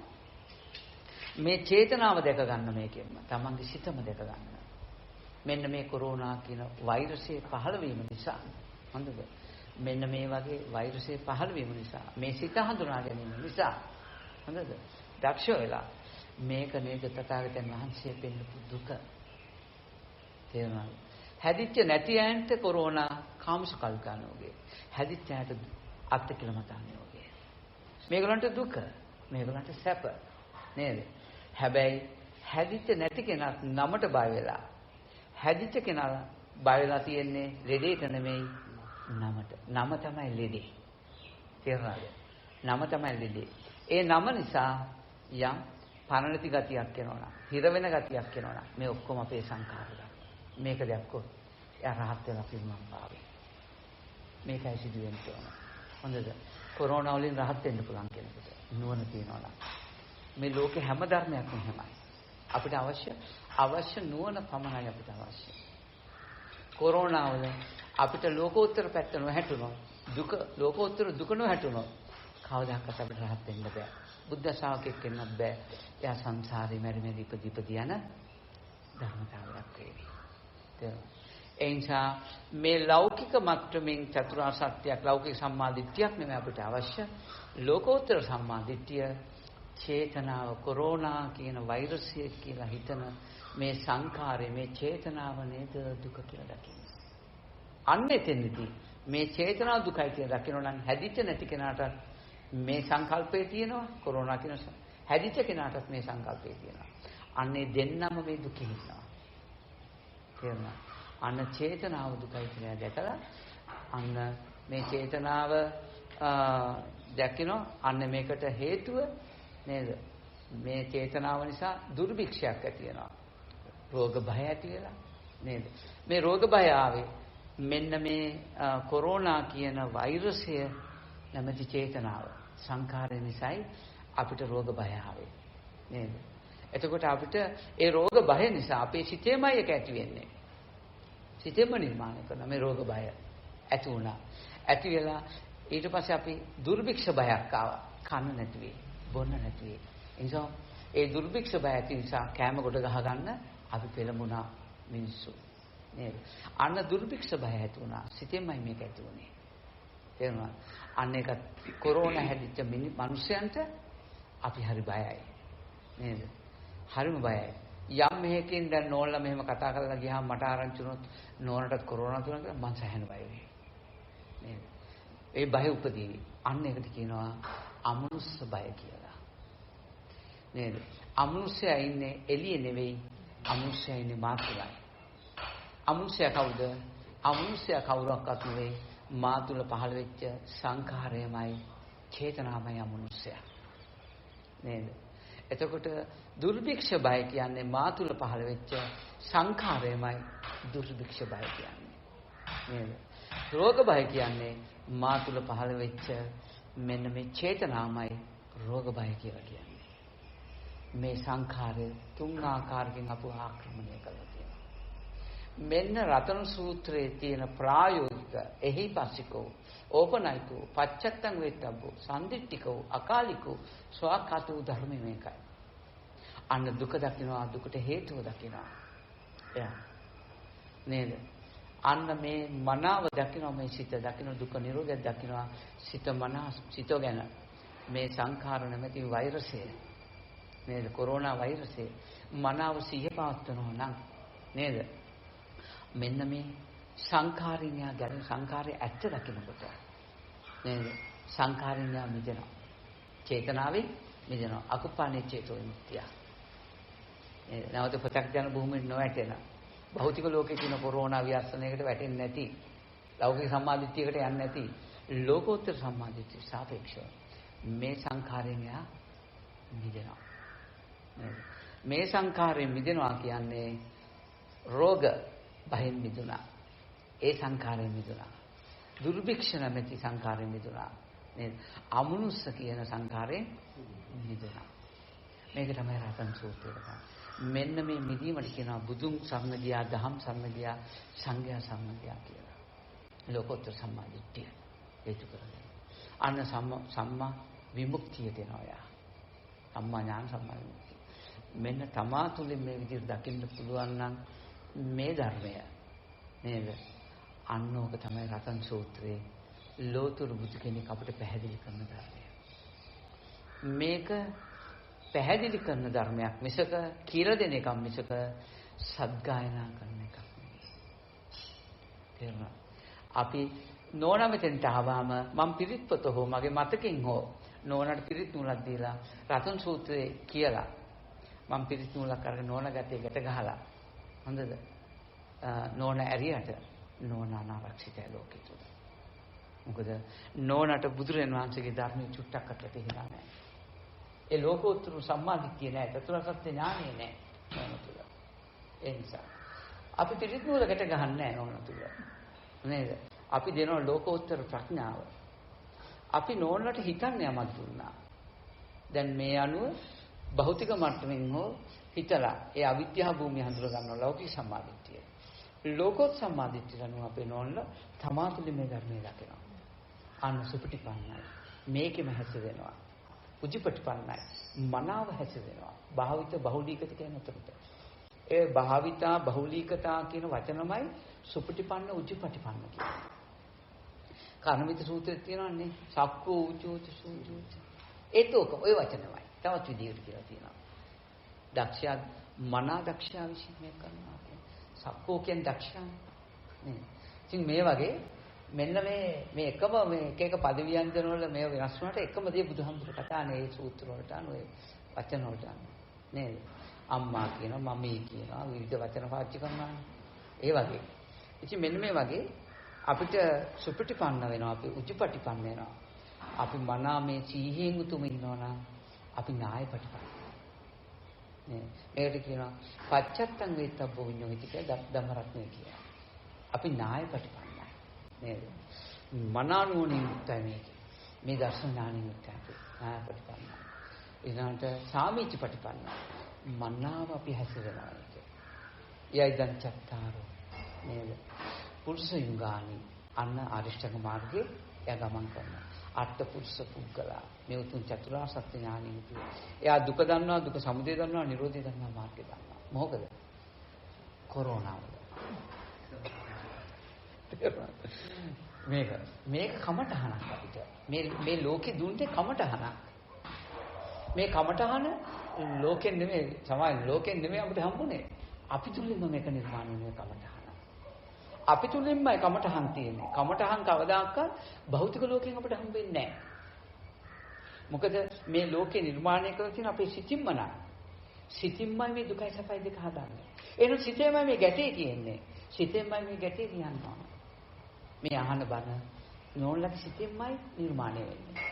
මේ චේතනාව දැක ගන්න මේකෙන්ම තමන්ගේ සිතම දැක ගන්න. මෙන්න මේ කොරෝනා කියන වෛරසයේ පහළ වීම නිසා හොඳද? මෙන්න මේ වගේ වෛරසයේ පහළ වීම නිසා මේ සිත හඳුනා ගැනීම නිසා හොඳද? දක්ෂ වෙලා මේක නේද තථාගතයන් වහන්සේ පෙන්නපු දුක. තේරුණාද? හැදිච්ච නැති ඇන්ට කොරෝනා කාමසුකල්කනෝගේ. හැදිච්ච ඇන්ට අත්තිකිලමතානියෝගේ. මේගොල්ලන්ට දුක, මේගොල්ලන්ට සැප. නේද? හැබැයි හැදිච්ච නැති කෙනාත් නමට බය වෙලා. හැදිච්ච කෙනා බය වෙලා තියෙන්නේ ලෙඩේට නෙමෙයි නමට. නම තමයි ලෙඩේ. තේරුණාද? නම තමයි ලෙඩේ. ඒ නම නිසා යම් පරණති ගතියක් එනවා. හිර වෙන ගතියක් එනවා. මේ ඔක්කොම අපේ සංඛාරවල. මේක දැක්කොත් එයා රහත් වෙලා පිරුණම් පාවේ. මේකයි සිදු වෙන්නේ. හොඳද? කොරෝනා වලින් රහත් වෙන්න පුළුවන් කෙනෙකුට නුවණ තියනවා නම්. මේ ලෝකේ හැම ධර්මයක්ම එහෙමයි. අපිට අවශ්‍ය නුවණ පමණයි අපිට අවශ්‍ය. කොරෝනා වල අපිට ලෝකෝත්තර පැත්ත නොහැටුණොත් දුක ලෝකෝත්තර දුක නොහැටුණොත් කවදාකවත් අපිට රහත් වෙන්න බෑ. බුද්ධ ශාවකෙක් වෙන්නත් බෑ. එයා සංසාරේ මෙරි ඉපදී යන ධර්මතාවයක් වේවි. ඒ නිසා මේ ලෞකික මට්ටමින් චතුරාර්ය සත්‍යයක් ලෞකික සම්මාදිට්ඨියක් නෙමෙයි අපිට අවශ්‍ය. ලෝකෝත්තර සම්මාදිට්ඨිය චේතනාව කොරෝනා කියන වෛරසය කියලා හිතන මේ සංඛාරය මේ චේතනාව නේද දුක කියලා දකින්න. අන්න එතෙන්දී මේ චේතනාව දුකයි කියලා දකින්න නම් හැදිච්ච නැති කෙනාට මේ සංකල්පය තියෙනවා කොරෝනා කියන හැදිච්ච කෙනාටත් මේ සංකල්පය තියෙනවා. අන්නේ දෙන්නම මේ දුකේ ඉන්නවා. තේරුණා? අන්න චේතනාව දුකයි කියලා දැකලා අන්න මේ චේතනාව දැකිනවා. අන්න මේකට හේතුව නේද? මේ චේතනාව නිසා දුර්භික්ෂයක් ඇති වෙනවා. රෝග භය ඇති වෙලා නේද? මේ රෝග භය ආවේ මෙන්න මේ කොරෝනා කියන වෛරසය නැමැති චේතනාව සංඛාරය නිසායි අපිට රෝග භය ආවේ නේද? එතකොට අපිට ඒ රෝග භය නිසා අපේ සිතේමයි ඒක ඇති වෙන්නේ. සිතේම නිර්මාණය කරන මේ රෝග භය ඇති වුණා. ඇති වෙලා ඊට පස්සේ අපි දුර්භික්ෂ භයක් ආවා. කන්න නැති වෙයි. බොන්න නැති වෙයි. ඒ නිසා ඒ දුර්භික්ෂ බය ඇති නිසා කෑම කොට ගහ ගන්න අපි පෙළඹුණා මිනිස්සු නේද? අන්න දුර්භික්ෂ බය ඇති වුණා. සිතෙන්මයි මේක ඇති වුණේ. තේරුණා? අන්න ඒක කොරෝනා හැදිච්ච මිනිස්සුන්ට අපි හරි බයයි. නේද? හරිම බයයි. යම් මෙහෙකින් දැන් නෝනලා මෙහෙම කතා කරලා ගියාම මට ආරංචි වුණොත් නෝනටත් කොරෝනා තුනක් කියලා මං සැහැණ බය වෙයි. නේද? ඒ බය උපදී. අන්න ඒකට කියනවා අමනුස්ස බය කියලා. නේද? අමනුෂ්‍යයා ඉන්නේ එළියේ නෙවෙයි. අමනුෂ්‍යයා ඉන්නේ මා තුලයි. අමනුෂ්‍යයා කවුද? අමනුෂ්‍යයා කවුරක්වත් නෙවෙයි. මා තුල පහළ වෙච්ච සංඛාරයමයි චේතනාමයි අමනුෂ්‍යයා. නේද? එතකොට දුර්භික්ෂ බය කියන්නේ මා තුල පහළ වෙච්ච සංඛාරයමයි දුර්භික්ෂ බය කියන්නේ. නේද? රෝග බය කියන්නේ මා තුල පහළ වෙච්ච මෙන්න මේ චේතනාමයි රෝග බය කියලා කියන්නේ. මේ සංඛාරය තුන් ආකාරකින් අපව ආක්‍රමණය කරලා තියෙනවා. මෙන්න රතන සූත්‍රයේ තියෙන ප්‍රායෝගික එහිපස්සිකෝ ඕපනයිකෝ පච්චත්තං වේත්තබ්බෝ සම්දිට්ඨිකෝ අකාලිකෝ ස්වාකාතෝ ධර්ම මේකයි. අන්න දුක දකිනවා, දුකට හේතුව දකිනවා. එයා නේද? අන්න මේ මනාව දකිනවා, මේ සිත දකිනවා, දුක නිරෝධය දකිනවා. සිත සිත ගැන මේ සංඛාර නැමැති වෛරසය නේද? කොරෝනා වෛරසය මනාව සිහිය පවත්වනවා නම් නේද? මෙන්න මේ සංඛාරින්‍යා ගැන සංඛාරයේ ඇත්ත දකිනකොට නේද? සංඛාරින්‍යා මිදෙනවා. චේතනාවේ මිදෙනවා. අකුප්පානේ චේතෝ විමුක්තිය. නැවත ප්‍රත්‍යක්ෂ භූමියේ නොවැටෙන භෞතික ලෝකයේ තියෙන කොරෝනා ව්‍යසනයකට වැටෙන්නේ නැති, ලෞකික සම්මාදිට්ඨියකට යන්නේ නැති ලෝකෝත්තර සම්මාදිට්ඨිය සාපේක්ෂව මේ සංඛාරයෙන් මිදෙනවා. මේ සංඛාරයෙන් මිදෙනවා කියන්නේ රෝග බයෙන් මිදුණා. ඒ සංඛාරයෙන් මිදුණා. දුර්භික්ෂ නැමැති සංඛාරයෙන් මිදුණා. නේද? අමනුෂ්‍ය කියන සංඛාරයෙන් මිදුණා. මේක තමයි රතන සූත්‍රය. මෙන්න මේ මිදීමට කියනවා බුදුන් සරණ ගියා, දහම් සරණ ගියා, සංඝයා සරණ ගියා කියලා. ලෝකෝත්තර සම්මාදිට්ඨිය හේතු කරගෙන. අන්න සම්මා විමුක්තිය දෙනවා යා. සම්මා ඥාන සම්මා විමුක්තිය. මෙන්න තමා තුළින් මේ විදිහට දකින්න පුළුවන් නම් මේ ධර්මය නේද? අන්නෝක තමයි රතන සූත්‍රයේ ලෝතුරු බුදු කෙනෙක් අපිට පැහැදිලි කරන ධර්මය. මේක පැහැදිලි කරන ධර්මයක් මිසක කියලා දෙන එකක් මිසක සද්ගායනා කරන එකක් නෙවෙයි. තේරුණා? අපි නෝනා මෙතෙන්ට ආවම මම පිරිත් පොත හෝ මගේ මතකෙන් හෝ නෝනාට පිරිත් නූලක් දීලා රතන සූත්‍රයේ කියලා මම පිරිත් නූලක් අරගෙන නෝනා ගැටේ ගැට ගහලා හොඳද? නෝනා ඇරියට නෝනා අනාරක්ෂිතයි ලෝකෙ තුල. මොකද නෝනාට බුදුරජාණන් වහන්සේගේ ධර්මයේ චුට්ටක්වත් වැටහිලා නැහැ. ඒ ලෝකෝත්තර සම්මාදිට්ඨිය නැහැ. චතුරාර්ය සත්‍ය ඥානෙ නැහැ නෝනා තුල. ඒ නිසා අපි පිරිත් නූලකට ගහන්නේ නැහැ නෝනා තුල. නේද? අපි දෙනවා ලෝකෝත්තර ප්‍රඥාව. අපි නෝනලට හිතන්න යමක් දුන්නා. දැන් මේ අනුව භෞතික මට්ටමින් හෝ හිතලා ඒ අවිද්‍යාව භූමිය හඳුර ගන්නවා ලෞකික සම්මාදිට්ඨිය. ලෝකෝත්තර සම්මාදිට්ඨිය අනුව අපේ නෝනල තමා තුළ මේ ධර්මය දකිනවා. අන්න සුපටිපන්නයි. මේකෙම හැසිරෙනවා. උජිපටිපන්නයි. මනාව හැසිරෙනවා. භාවිත බහුලීකත කියන උතරට. ඒ භාවිතා බහුලීකතා කියන වචනමයි සුපටිපන්න උජිපටිපන්න කියන්නේ. කර්මිත සූත්‍රයේ තියෙනවානේ සක්කෝ උචෝච සූචෝච. ඒත් ඔය වචනමයි. තවත් විදිහකට කියලා තියෙනවා. දක්ෂයා මනා දක්ෂයා විසින් මේක කරනවා කියන්නේ. සක්කෝ කියන්නේ දක්ෂයා නේ. ඉතින් මේ වගේ මෙන්න මේ එකම මේ එක පද ව්‍යංජන වල මේ වෙනස් වුණාට එකම දේ බුදුහාමුදුර කතානේ ඒ සූත්‍ර වලට අනුව වචන වලට අනුව නේද? අම්මා කියනවා මමී කියනවා විවිධ වචන පාවිච්චි කරනවා. ඒ වගේ. ඉතින් මෙන්න මේ වගේ අපිට සුපටිපන්න වෙනවා, අපි උජුපටිපන්න වෙනවා. අපි මනා මේ සීහෙන් උතුම් ඉන්නවා නම් අපි නායපටිපන්න. නේ. මේකට කියනවා පච්චත්තං වේතබ්බෝ විඤ්ඤෝහිතික ධම්මරත්නය කියලා. අපි නායපටිපන්නයි. නේද? මනානුවණින් යුක්තයි මේක. මේ දර්ශන ඥානින් යුක්තයි. නායපටිපන්න. ඊළඟට සාමීචපටිපන්න. මනාව අපි හැසිරෙනවා ඒක. යයි දන් චත්තාරෝ නේද? පුරුෂ යුගානි අන්න ආරිෂ්ඨක මාර්ගයේ එයා ගමන් කරනවා. අට පුරුෂ පුද්ගලා මේ උතුම් චතුරාර්ය සත්‍ය ඥානිය තුල. එයා දුක දන්නවා, දුක සමුදය දන්නවා, නිරෝධය දන්නවා, මාර්ගය දන්නවා. මොකද? කොරෝනාව. මේක කමටහනක් අපිට. මේ ලෝකෙ දුන්නේ කමටහනක්. මේ කමටහන ලෝකෙන් නෙමෙයි, සමාජ ලෝකෙන් නෙමෙයි අපිට හම්බුනේ. අපි තුලින්ම මේක නිර්මාණය වෙන කමටහන. අපි තුලින්මයි කමටහන් තියෙන්නේ. කමටහන් කවදාකවත් භෞතික ලෝකයෙන් අපිට හම්බෙන්නේ නැහැ. මොකද මේ ලෝකේ නිර්මාණය කරලා තියෙන අපේ සිතින්ම නෑ. සිතින්මයි මේ දුකයි සැපයි දෙක හදන්නේ. එහෙනම් සිතේමයි මේ ගැටේ තියෙන්නේ. සිතේමයි මේ ගැටේ තියනවා. මේ අහන බණ නෝන්ලගේ සිතෙන්මයි නිර්මාණය වෙන්නේ.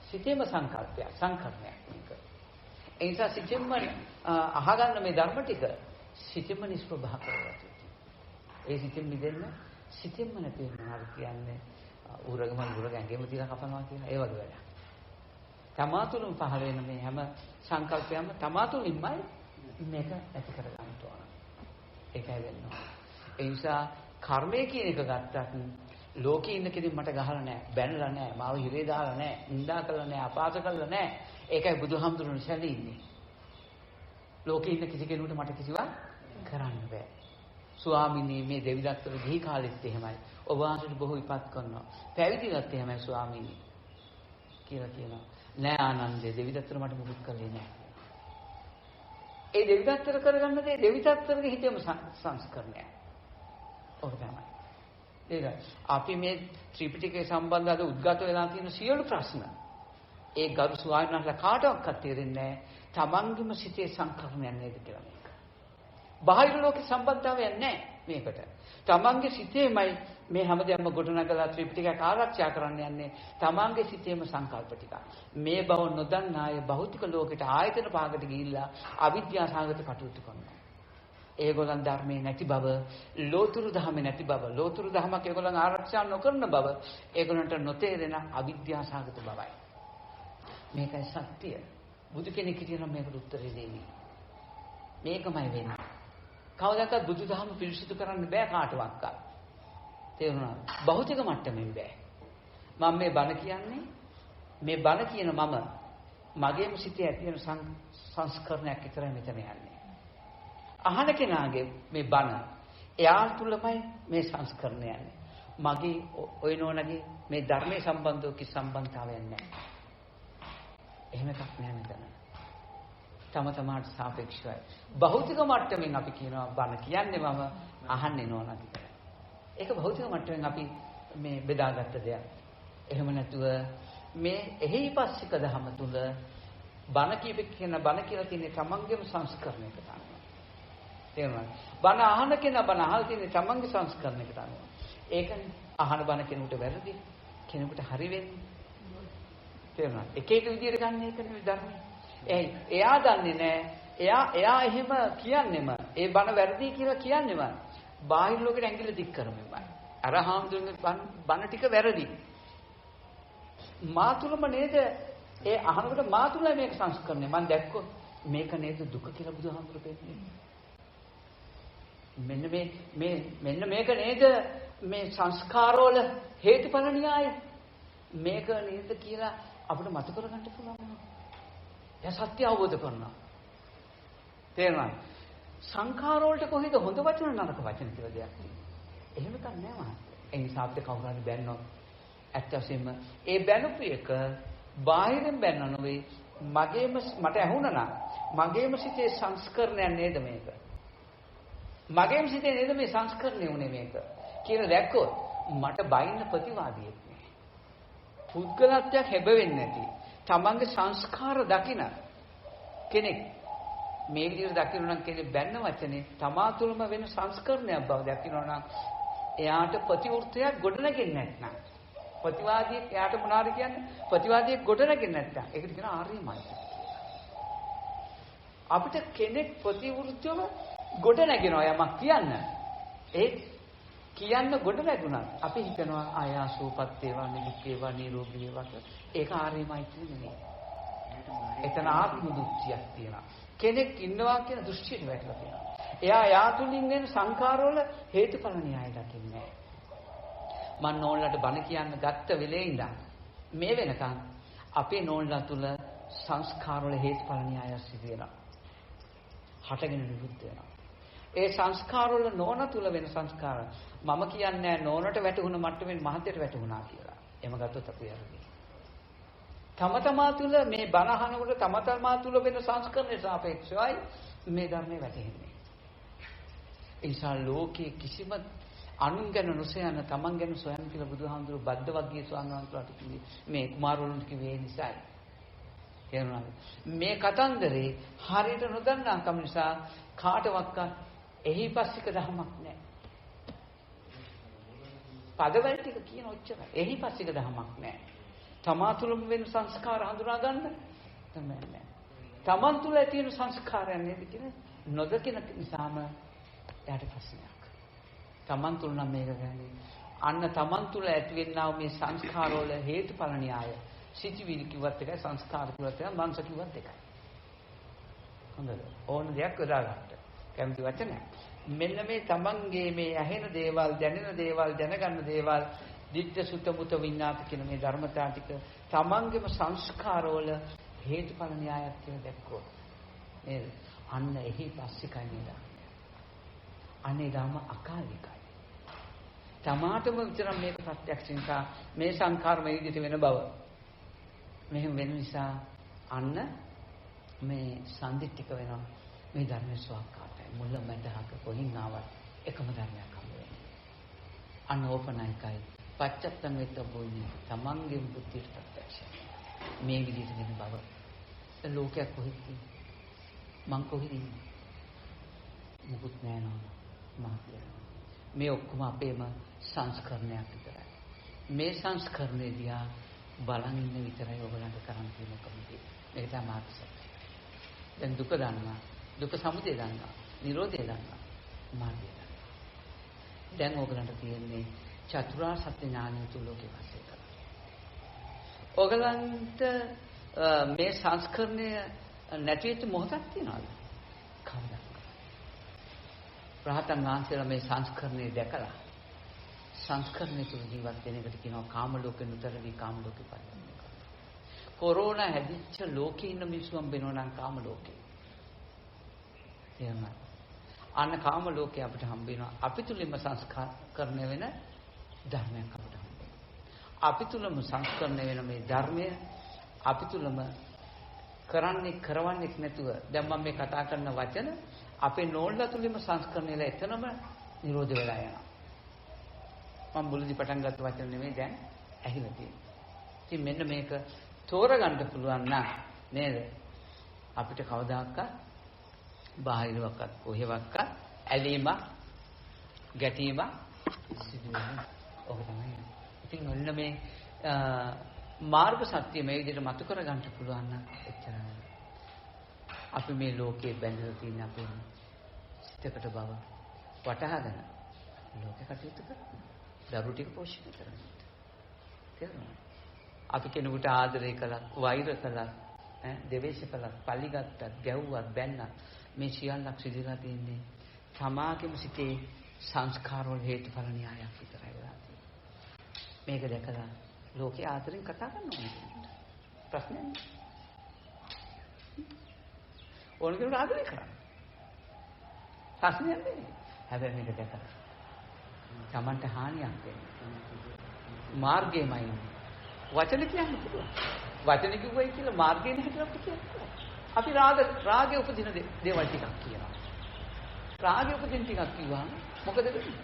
සිතේම සංකල්පයක්, සංකරණයක් මේක. ඒ නිසා සිතෙන්ම අහගන්න මේ ධර්ම ටික සිතෙන්ම නිෂ්ප්‍රභා කරගන්න. ඒ සිතෙන් මිදෙන්න සිතෙන්ම නැති වෙනවා කියන්නේ උරගම ඇඟෙම තියලා කපනවා කියන ඒ වගේ වැඩක්. තමා තුළින් පහළ වෙන මේ හැම සංකල්පයක්ම තමා තුළින්මයි මේක ඇති කරගන්න ඕන. ඒකයි වෙන්නේ. ඒ නිසා කර්මය කියන එක ගත්තත් ලෝකේ ඉන්න කෙනෙක් මට ගහලා නැහැ, බැනලා නැහැ, මාව හිරේ දාලා නැහැ, නිඳා කළා නැහැ, අපහාස කළා නැහැ. ඒකයි බුදුහාමුදුරන් සැලී ඉන්නේ. ලෝකේ ඉන්න කිසි කෙනෙකුට මට කිසිවක් කරන්න බෑ. ස්වාමීනි මේ දෙවිදත්තර ගිහි කාලෙත් එහෙමයි. ඔබ වහන්සේට බොහෝ ඉපත් කරනවා. පැවිදිලත් එහෙමයි ස්වාමීනි කියලා කියනවා. නෑ ආනන්දේ දෙවිදත්තර මට මුකුත් කළේ නෑ. ඒ දෙවිදත්තර කරගන්න දේ දෙවිදත්තරගේ හිතේම සංස්කරණයක්. ඔක තමයි. ඒක අපි මේ ත්‍රිපිටකයේ සම්බන්ධ අද උද්ගත වෙලා තියෙන සියලු ප්‍රශ්න ඒ ගරු ස්වාමීන් වහන්සේලා කාටවත් තේරෙන්නේ නැහැ. තමන්ගේම සිතේ සංකල්පයක් නේද කියලා මේක. බාහිර ලෝකේ සම්බන්ධතාවයක් නැහැ මේකට. තමන්ගේ සිතේමයි මේ හැමදේම ගොඩනගලා ත්‍රිපිටකයක් ආරක්ෂා කරන්න යන්නේ. තමන්ගේ සිතේම සංකල්ප ටික. මේ බව නොදන්නා අය භෞතික ලෝකෙට ආයතන පහකට ගිහිල්ලා අවිද්‍යාව සාගත කටයුතු කරනවා. ඒගොල්ලන් ධර්මයේ නැති බව, ලෝතුරු ධර්මයේ නැති බව, ලෝතුරු ධර්මයක් ඒගොල්ලන් ආරක්ෂා නොකරන බව ඒගොල්ලන්ට නොතේරෙන අවිද්‍යාව සාගත බවයි. මේකයි සත්‍ය. බුදු කෙනෙක් කියනවා මේකට උත්තරේ දෙන්නේ. මේකමයි වෙන්නේ. කවදාකවත් බුදුදහම පිරිසිදු කරන්න බෑ කාටවත්. තේරුණාද? භෞතික මට්ටමින් බෑ. මම මේ බණ කියන්නේ මේ බණ කියන මගේම සිතේ ඇති වෙන සංස්කරණයක් විතරයි මෙතන යන්නේ. අහන කෙනාගේ මේ බණ එයා තුළමයි මේ සංස්කරණය යන්නේ. මගේ ඔය නෝනගේ මේ ධර්මයේ සම්බන්ධව කිසි සම්බන්ධතාවයක් නැහැ. එහෙම එකක් නෑ මෙතන. තම තමාට සාපේක්ෂවයි. භෞතික මට්ටමින් අපි කියනවා බණ කියන්නේ මම අහන්නේ නෝනා කියලා. ඒක භෞතික මට්ටමින් අපි මේ බෙදාගත්ත දෙයක්. එහෙම නැතුව මේ එහිපස්සික ධම තුල බණ කියන බණ කියලා තියෙන තමන්ගේම සංස්කරණයකට අනුව. තේරුණාද? බණ අහන කෙනා බණ අහලා තියෙන තමන්ගේ සංස්කරණයකට අනුව. ඒකනේ අහන බණ කෙනෙකුට වැරදි, කෙනෙකුට හරි වෙන්නේ. තේරුණාද? එක එක විදියට ගන්න එක නෙවෙයි ධර්මය. එයා දන්නේ නැහැ. එයා එහෙම කියන්නේම ඒ බණ වැරදි කියලා කියන්නේම බාහිර ලෝකෙට ඇඟිල්ල දික් කරමුමයි. අර හාමුදුරනේ බණ ටික වැරදි. මා තුලම නේද ඒ අහනකොට මා තුලයි මේක සංස්කරණය. මම දැක්කොත් මේක නේද දුක කියලා බුදුහාමුදුරු පෙන්නන්නේ. මෙන්න මේක නේද මේ සංස්කාරවල හේතුඵල න්‍යාය. මේක නේද කියලා අපිට මතක කරගන්න පුළුවන්. එයා සත්‍ය අවබෝධ කරනවා. තේරුණාද? සංඛාර වලට කොහෙද හොඳ වචන නරක වචන කියලා දෙයක් තියෙන්නේ. එහෙම එකක් නෑ මහත්තයා. ඒ නිසා අපිට කවුරු හරි බැන්නොත් ඇත්ත වශයෙන්ම ඒ බැනුපු එක බාහිරින් බැන්න නෙවෙයි මට ඇහුණා නම් මගේම සිතේ සංස්කරණයක් නේද මේක. මගේම සිතේ නේද මේ සංස්කරණය උනේ මේක. කියලා දැක්කොත් මට බයින්න ප්‍රතිවාදියෙක් නෑ. පුද්ගලත්වයක් හැබෙන්නේ නැති. තමන්ගේ සංස්කාර දකින කෙනෙක් මේ විදිහට දකින්න නම් කෙනෙක් බැන්න වචනේ තමා තුළම වෙන සංස්කරණයක් බව දකින්න නම් එයාට ප්‍රතිවෘත්තයක් ගොඩනගෙන්නේ නැත්නම් ප්‍රතිවාදියෙක් එයාට මොනවාද කියන්නේ ප්‍රතිවාදියෙක් ගොඩනගෙන්නේ නැත්නම් ඒකට කියන ආර්යමයි අපිට කෙනෙක් ප්‍රතිවෘත්තව ගොඩනගෙනවා යමක් කියන්න ඒ කියන්න ගොඩනගුණා අපි හිතනවා ආයාසෝපත් වේවා නිදුක් වේවා නිරෝගී වේවා ඒක ආර්යමයි කියන්නේ එතන ආත්ම දුක්ඛයක් තියෙනවා කෙනෙක් ඉන්නවා කියන දෘෂ්ටියට වැටලා තියෙනවා එයා යාතුලින් වෙන සංඛාරවල හේතුඵල න්‍යාය දකින්නේ මම නෝන්ලට බණ කියන්න ගත්ත වෙලේ ඉඳන් මේ වෙනකන් අපේ නෝන්ලා තුල සංස්කාරවල හේතුඵල න්‍යාය සිදු වෙනවා හටගෙන නිරුද්ධ වෙනවා ඒ සංස්කාරවල නෝන තුල වෙන සංස්කාර මම කියන්නේ නෝනට වැටුණු මට්ටමින් මහත්යට වැටුණා කියලා. එහෙම ගත්තොත් අපි හරියි. තම තමා තුල මේ බණ අහනකොට තම තමා තුල වෙන සංස්කරණයට සාපේක්ෂවයි මේ ධර්මයේ වැටෙන්නේ. ඒ නිසා ලෝකයේ කිසිම අනුන් ගැන නොසයන තමන් ගැන සොයන කියලා බුදුහාමුදුරු බද්ද වග්ගයේ ස්වාමීන් වහන්සේලාට කිව්වේ මේ කුමාරවරුන්ට කිව්වේ නිසායි. තේරුණාද? මේ කතන්දරේ හරියට නොදන්නාකම නිසා කාටවත් එහි පස්සික දහමක් නැහැ. පදවල ටික කියන ඔච්චරයි. එහි පස්සික දහමක් නැහැ. තමා තුළම වෙන සංස්කාර හඳුනා ගන්න තමයි නැහැ. තමන් තුළ ඇති වෙන සංස්කාරයන් නේද කියන නොදකින නිසාම එයාට ප්‍රශ්නයක්. තමන් තුළ නම් මේක ගන්නේ. අන්න තමන් තුළ ඇතිවෙනා මේ සංස්කාරවල හේතුඵල න්‍යාය. සිතිවිලි කිව්වත් එකයි සංස්කාර කිව්වත් එකයි මනස කිව්වත් එකයි. හොඳද? ඕන දෙයක් යොදා ගන්න. කැමති වචනයක්. මෙන්න මේ තමන්ගේ මේ ඇහෙන දේවල්, දැනෙන දේවල්, දැනගන්න දේවල්, දිට්ඨ සුත මුත විඤ්ඤාත කියන මේ ධර්මතා ටික තමන්ගේම සංස්කාරවල හේතුඵල න්‍යායක් කියලා දැක්කොත් නේද? අන්න එහි පස්සිකයි නේද? අනේ ධම අකාලිකයි. තමාටම විතරක් මේක ප්‍රත්‍යක්ෂ නිසා මේ සංඛාර මේ විදිහට වෙන බව. මෙහෙම වෙන නිසා අන්න මේ සම්දිත්තික වෙනවා. මේ ධර්මයේ ස්වකහාතයි. මුල මැදහක කොහින් ආවත් එකම ධර්මයක් හම්බ වෙනවා. අන්න ඕපනයිකයි. පච්චත්තං වෙත බොන්නේ තමන්ගේ බුද්ධියට ප්‍රත්‍යක්ෂයි. මේ විදිහට වෙන බව. ලෝකයක් කොහෙද තියෙන්නේ? මං කොහෙද ඉන්නේ? මුකුත් නෑ නෝන. මහත්ය. මේ ඔක්කොම අපේම සංස්කරණයක් විතරයි. මේ සංස්කරණය දිහා බලන් ඉන්න විතරයි ඔයගලන්ට කරන්න තියෙන කමති. මේක තමයි මාර්ගය. දැන් දුක දන්නවා. දුක සමුදය දන්නවා. නිරෝධය දන්නවා. මාර්ගය දන්නවා. දැන් ඔයගලන්ට තියෙන්නේ චතුරාර්ය සත්‍ය ඥානය තුල ලෝකේ වාසය කරන්න. ඔයගලන්ට මේ සංස්කරණය නැති වෙච්ච මොහොතක් තියනවාද? කවදාද? රහතන් වහන්සේලා මේ සංස්කරණය දැකලා සංස්කරණය තුළ ජීවත් වෙන එකට කියනවා කාම ලෝකෙ නුතරවි කාම ලෝකෙ පරිණාමය කරනවා. කොරෝනා හැදිච්ච ලෝකේ ඉන්න මිනිස්සු හම්බෙනවා නම් කාම ලෝකේ. එහෙමයි. අන්න කාම ලෝකේ අපිට හම්බ වෙනවා. අපි තුලින්ම සංස්කරණය වෙන ධර්මයක් අපිට හම්බ වෙනවා. අපි තුලම සංස්කරණය වෙන මේ ධර්මය අපි තුලම කරවන්නේ නැතුව දැන් මම මේ කතා කරන වචන අපේ නෝල්ලා තුලින්ම සංස්කරණයලා එතනම නිරෝධ වෙලා යනවා. මම මුලදී පටන් ගත්ත වචන නෙමෙයි දැන් ඇහිලා තියෙන්නේ. ඉතින් මෙන්න මේක තෝරගන්න පුළුවන් නම් නේද? අපිට කවදාකවත් බාහිරවක්වත් කොහෙවත් ඇලීමක් ගැටීමක් සිදු වෙන්නේ ඔක තමයි. ඉතින් ඔන්න මේ මාර්ග සත්‍ය මේ විදිහට මතු කරගන්න පුළුවන් නම් එච්චරයි. අපි මේ ලෝකේ බැඳලා තියෙන අපේ සිතකට බව වටහාගෙන ලෝකේ කටයුතු කරනවා. දරුවෝ ටික පෝෂණය කරනවා. තේරුණාද? අපි කෙනෙකුට ආදරය කළා, වෛර කළා, දෙවේශ කළා, පලි ගත්තා, ගැව්වා, බැන්නා. මේ සියල්ලක් සිදුලා තියෙන්නේ සමාගම සිටේ සංස්කාර වල හේතුඵල න්‍යායක් විතරයි වෙලා තියෙන්නේ. මේක දැකලා ලෝකේ ආදරෙන් කතා කරනවා. ප්‍රශ්නයක් නෑ. ඕන කෙනෙකුට ආදරය කරන්න. ප්‍රශ්නයක් නෑ. හැබැයි මේක දැකලා තමන්ට හානියක් වෙන්නේ. මාර්ගයමයි. වචන කියන්න පුළුවන්. වචන කිව්වයි කියලා මාර්ගය නැහැ කියලා අපිට කියන්න. අපි රාගය උපදින දේවල් ටිකක් කියනවා. රාගය උපදින ටිකක් කිව්වම මොකද වෙන්නේ?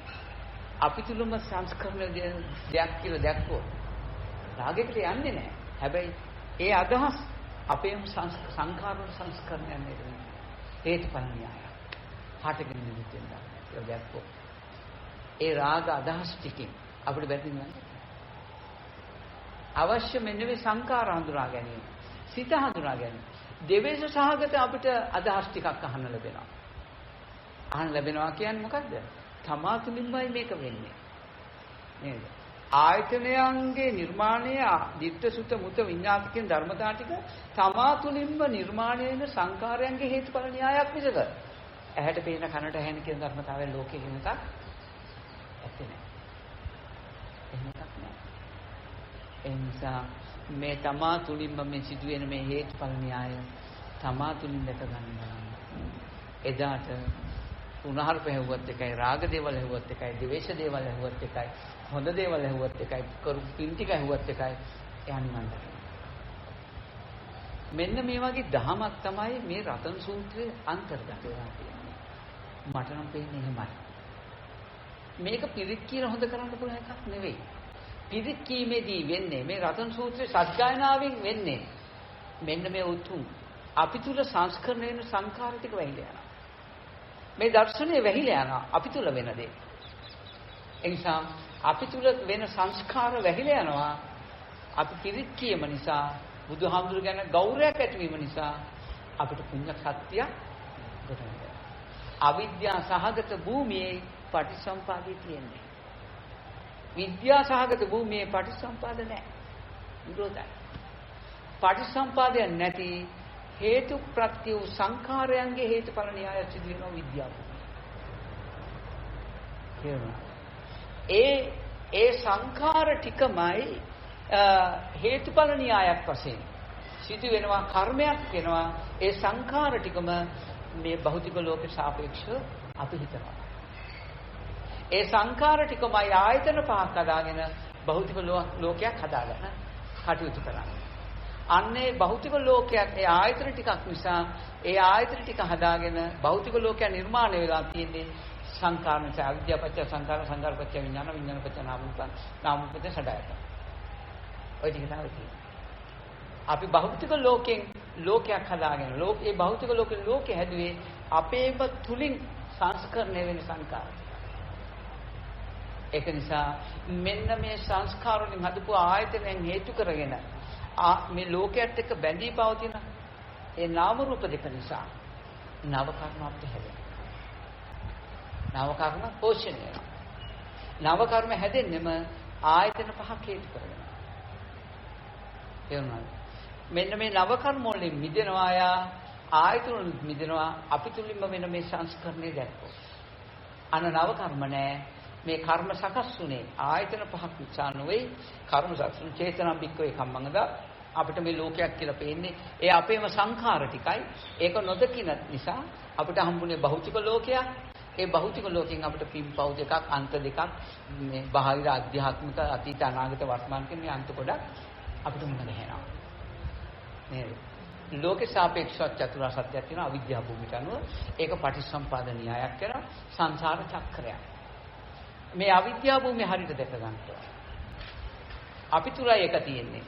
අපි තුලම සංස්කරණ දෙයක් කියලා දැක්කොත් රාගයකට යන්නේ නැහැ. හැබැයි ඒ අදහස් අපේම සංඛාර වල සංස්කරණයක් නේද? හේතුඵල න්‍යාය. හටගෙන නිරුත් වෙනවා. ඒක දැක්කොත් ඒ රාග අදහස් ටිකෙන් අපිට බැඳින්න අවශ්‍ය මෙන්න මේ සංඛාර හඳුනා ගැනීම. සිත හඳුනා ගැනීම. දෙවේශ සහගත අපිට අදහස් ටිකක් අහන්න ලැබෙනවා. අහන්න ලැබෙනවා කියන්නේ මොකද්ද? තමා තුළින්මයි මේක වෙන්නේ. නේද? ආයතනයන්ගේ නිර්මාණය දිට්ඨ සුත මුත විඤ්ඤාත කියන ධර්මතා ටික තමා තුළින්ම නිර්මාණය වෙන සංඛාරයන්ගේ හේතුඵල න්‍යායක් විසක. ඇහැට පේන කනට ඇහෙන කියන ධර්මතාවය ලෝකේ වෙන එකක් ඇත්තේ නැහැ. එහෙම එකක් නැහැ. ඒ නිසා මේ තමා තුළින්ම මේ සිදුවෙන මේ හේතුඵල න්‍යාය තමා තුළින් දැක ගන්න. එදාට උනහර පැහැවුවත් එකයි, රාග දේවල් ඇහුවත් එකයි, ද්වේෂ දේවල් ඇහුවත් එකයි, හොඳ දේවල් ඇහුවත් එකයි, කරු පින් ටික ඇහුවත් එකයි එයා නිවන් දකිනවා. මෙන්න මේ වගේ දහමක් තමයි මේ රතන සූත්‍රයේ අන්තර්ගත වෙලා තියෙන්නේ. මට නම් පේන්නේ එහෙමයි. මේක පිරිත් කියලා හොඳ කරන්න පුළුවන් එකක් නෙවෙයි. පිරිත් කීමේදී වෙන්නේ මේ රතන සූත්‍රයේ සත්‍යයනාවෙන් වෙන්නේ මෙන්න මේ උතුම් අපි තුල සංස්කරණය වෙන සංඛාර ටික වැහිලා යනවා. මේ දර්ශනය වැහිලා යනවා අපි තුල වෙන දේ. ඒ නිසා අපි තුල වෙන සංස්කාර වැහිලා යනවා. අපි පිරිත් කීම නිසා බුදුහාමුදුරු ගැන ගෞරවයක් ඇතිවීම නිසා අපිට පුණ්‍ය සත්‍ය ගොඩනගනවා. අවිද්‍යා සහගත භූමියේ පටිසම්පාදේ තියෙන්නේ. විද්‍යා සහගත භූමියේ පටිසම්පාද නැහැ. විරෝධයි. පටිසම්පාදය නැති හේතු ප්‍රත්‍ය සංඛාරයන්ගේ හේතුඵල න්‍යාය සිදු වෙනවා විද්‍යාව. ඒ සංඛාර ටිකමයි හේතුඵල න්‍යායක් වශයෙන් සිදු වෙනවා කර්මයක් වෙනවා. ඒ සංඛාර ටිකම මේ භෞතික ලෝකේ සාපේක්ෂව අපි හිතනවා. ඒ සංඛාර ටිකමයි ආයතන පහක් හදාගෙන භෞතික ලෝකයක් හදාගන්න කටයුතු කරන්නේ. අන්නේ භෞතික ලෝකයක් ඒ ආයතන ටිකක් නිසා ඒ ආයතන ටික හදාගෙන භෞතික ලෝකයක් නිර්මාණය වෙලා තියෙන්නේ සංඛාර නිසා. අවිද්‍යාපච්ච සංඛාර සංඛාරපච්ච විඥාන විඥානපච්ච නාමරූප නාමරූපච්ච ෂඩායතන. ඔය ටික තමයි තියෙන්නේ. අපි භෞතික ලෝකෙන් ලෝකයක් හදාගෙන ඒ භෞතික ලෝකේ හැදුවේ අපේම තුලින් සංස්කරණය වෙන සංඛාර. ඒක නිසා මෙන්න මේ සංස්කාර වලින් හදපු ආයතනයන් හේතු කරගෙන මේ ලෝකයට එක්ක බැඳී පවතින ඒ නාම රූප දෙක නිසා නව කර්ම අපිට හැදෙනවා. නව කර්ම පෝෂණය වෙනවා. නව කර්ම හැදෙන්නෙම ආයතන පහක් හේතු කරගෙන. එවනවාද? මෙන්න මේ නව කර්ම වලින් මිදෙනවා ආයතන වලින් මිදෙනවා අපි තුලින්ම වෙන මේ සංස්කරණය දැක්කෝ. අන නව කර්ම නැහැ. මේ කර්ම සකස් වුනේ ආයතන පහක් නිසා නෙවෙයි. කර්ම සකස් වුනේ චේතනා බික්කවේ කම්මංගද අපිට මේ ලෝකයක් කියලා පේන්නේ ඒ අපේම සංඛාර ටිකයි. ඒක නොදකින නිසා අපිට හම්බුනේ භෞතික ලෝකයක්. ඒ භෞතික ලෝකෙන් අපිට පින්පව් දෙකක් අන්ත දෙකක් මේ බාහිර අධ්‍යාත්මික අතීත අනාගත වර්තමාන කියන මේ අන්ත ගොඩක් අපිට මුණ ගැහෙනවා. නේද? ලෝකේ සාපේක්ෂව චතුරාර්ය සත්‍යයක් තියෙනවා අවිද්‍යාව භූමිට අනුව. ඒක පටිච්චසමුප්පාද න්‍යායක් කරනවා සංසාර චක්‍රයක්. මේ අවිද්‍යාව භූමිය හරියට දැක ගන්න ඕන. අපි තුලයි ඒක තියෙන්නේ.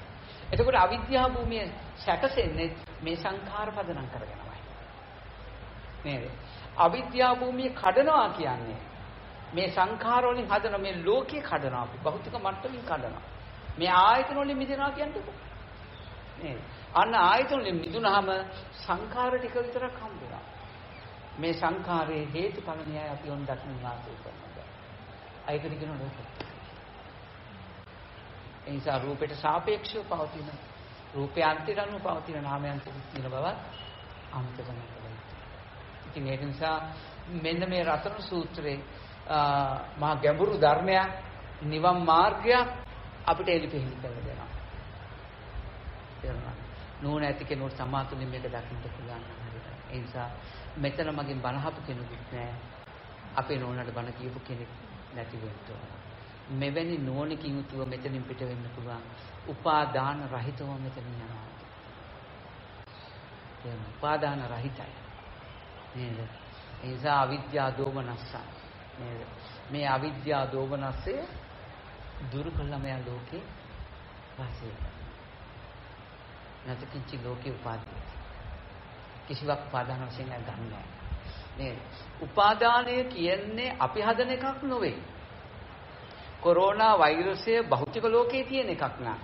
එතකොට අවිද්‍යාව භූමිය සැකසෙන්නේ මේ සංඛාර පදනම් කරගෙනමයි. නේද? අවිද්‍යාව භූමිය කඩනවා කියන්නේ මේ සංඛාර වලින් හදන මේ ලෝකේ කඩනවා. අපි භෞතික මට්ටමින් කඩනවා. මේ ආයතන වලින් මිදෙනවා කියන්නේ නේද? අන්න ආයතන වලින් මිදුනහම සංඛාර ටික විතරක් හම්බුනා. මේ සංඛාරයේ හේතුඵල න්‍යාය අපි ඔන් දක්න වාසය කරනවා. ඒකට කියන ලෝකය. ඒ නිසා රූපයට සාපේක්ෂව පවතින රූපය අන්තයට අනුව පවතින නාමයන්ට තියෙන බව අන්ත කරනවා. ඉතින් ඒක නිසා මෙන්න මේ රතන සූත්‍රයේ මහා ගැඹුරු ධර්මයක් නිවන් මාර්ගයක් අපිට එලිපෙහෙලි කරලා දෙනවා. තේරුණා? නෝන ඇති කෙනෙකුට සමාතුලින් මේක දකින්න පුළුවන් හරියට. ඒ නිසා මෙතන මගෙන් බණහපු කෙනෙකුත් නැහැ. අපේ නෝනට බණ කියපු කෙනෙක් නැති වෙන්න. මෙවැනි නෝනකින් යුතුව මෙතනින් පිට වෙන්න පුළුවන්. උපාදාන රහිතව මෙතනින් යනවා. ඒ උපාදාන රහිතයි. නේද? ඒ නිසා අවිද්‍යා දෝමනස්ස නේද? මේ අවිද්‍යා දෝමනස්සේ දුරු කළම යා ලෝකේ වාසය කරනවා. නැතිකින්චි ලෝකේ උපාදාන කිසිවක් උපාදාන වශයෙන් ගන්න නැහැ. නේද? උපාදානය කියන්නේ අපි හදන එකක් නෙවෙයි. කොරෝනා වෛරසය භෞතික ලෝකේ තියෙන එකක් නා.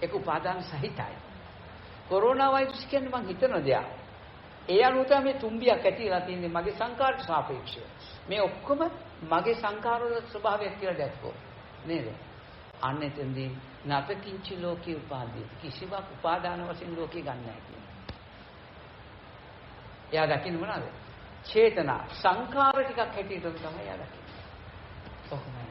ඒක උපාදාන සහිතයි. කොරෝනා වෛරස් කියන්නේ මං හිතන දෙයක්. ඒ අනුව තමයි මේ තුම්බියක් ඇතිලා තියෙන්නේ මගේ සංකාරට සාපේක්ෂව. මේ ඔක්කොම මගේ සංකාරවල ස්වභාවයක් කියලා දැක්කෝ. නේද? අන්න එතෙන්දී නපකින්චි ලෝකේ උපාදී කිසිවක් උපාදාන වශයෙන් ලෝකේ ගන්න නැහැ කියන්නේ. එයා දකින්නේ මොනවද? චේතනා සංඛාර ටිකක් හැටියට තමයි එයා දකින්නේ. කොහොමද?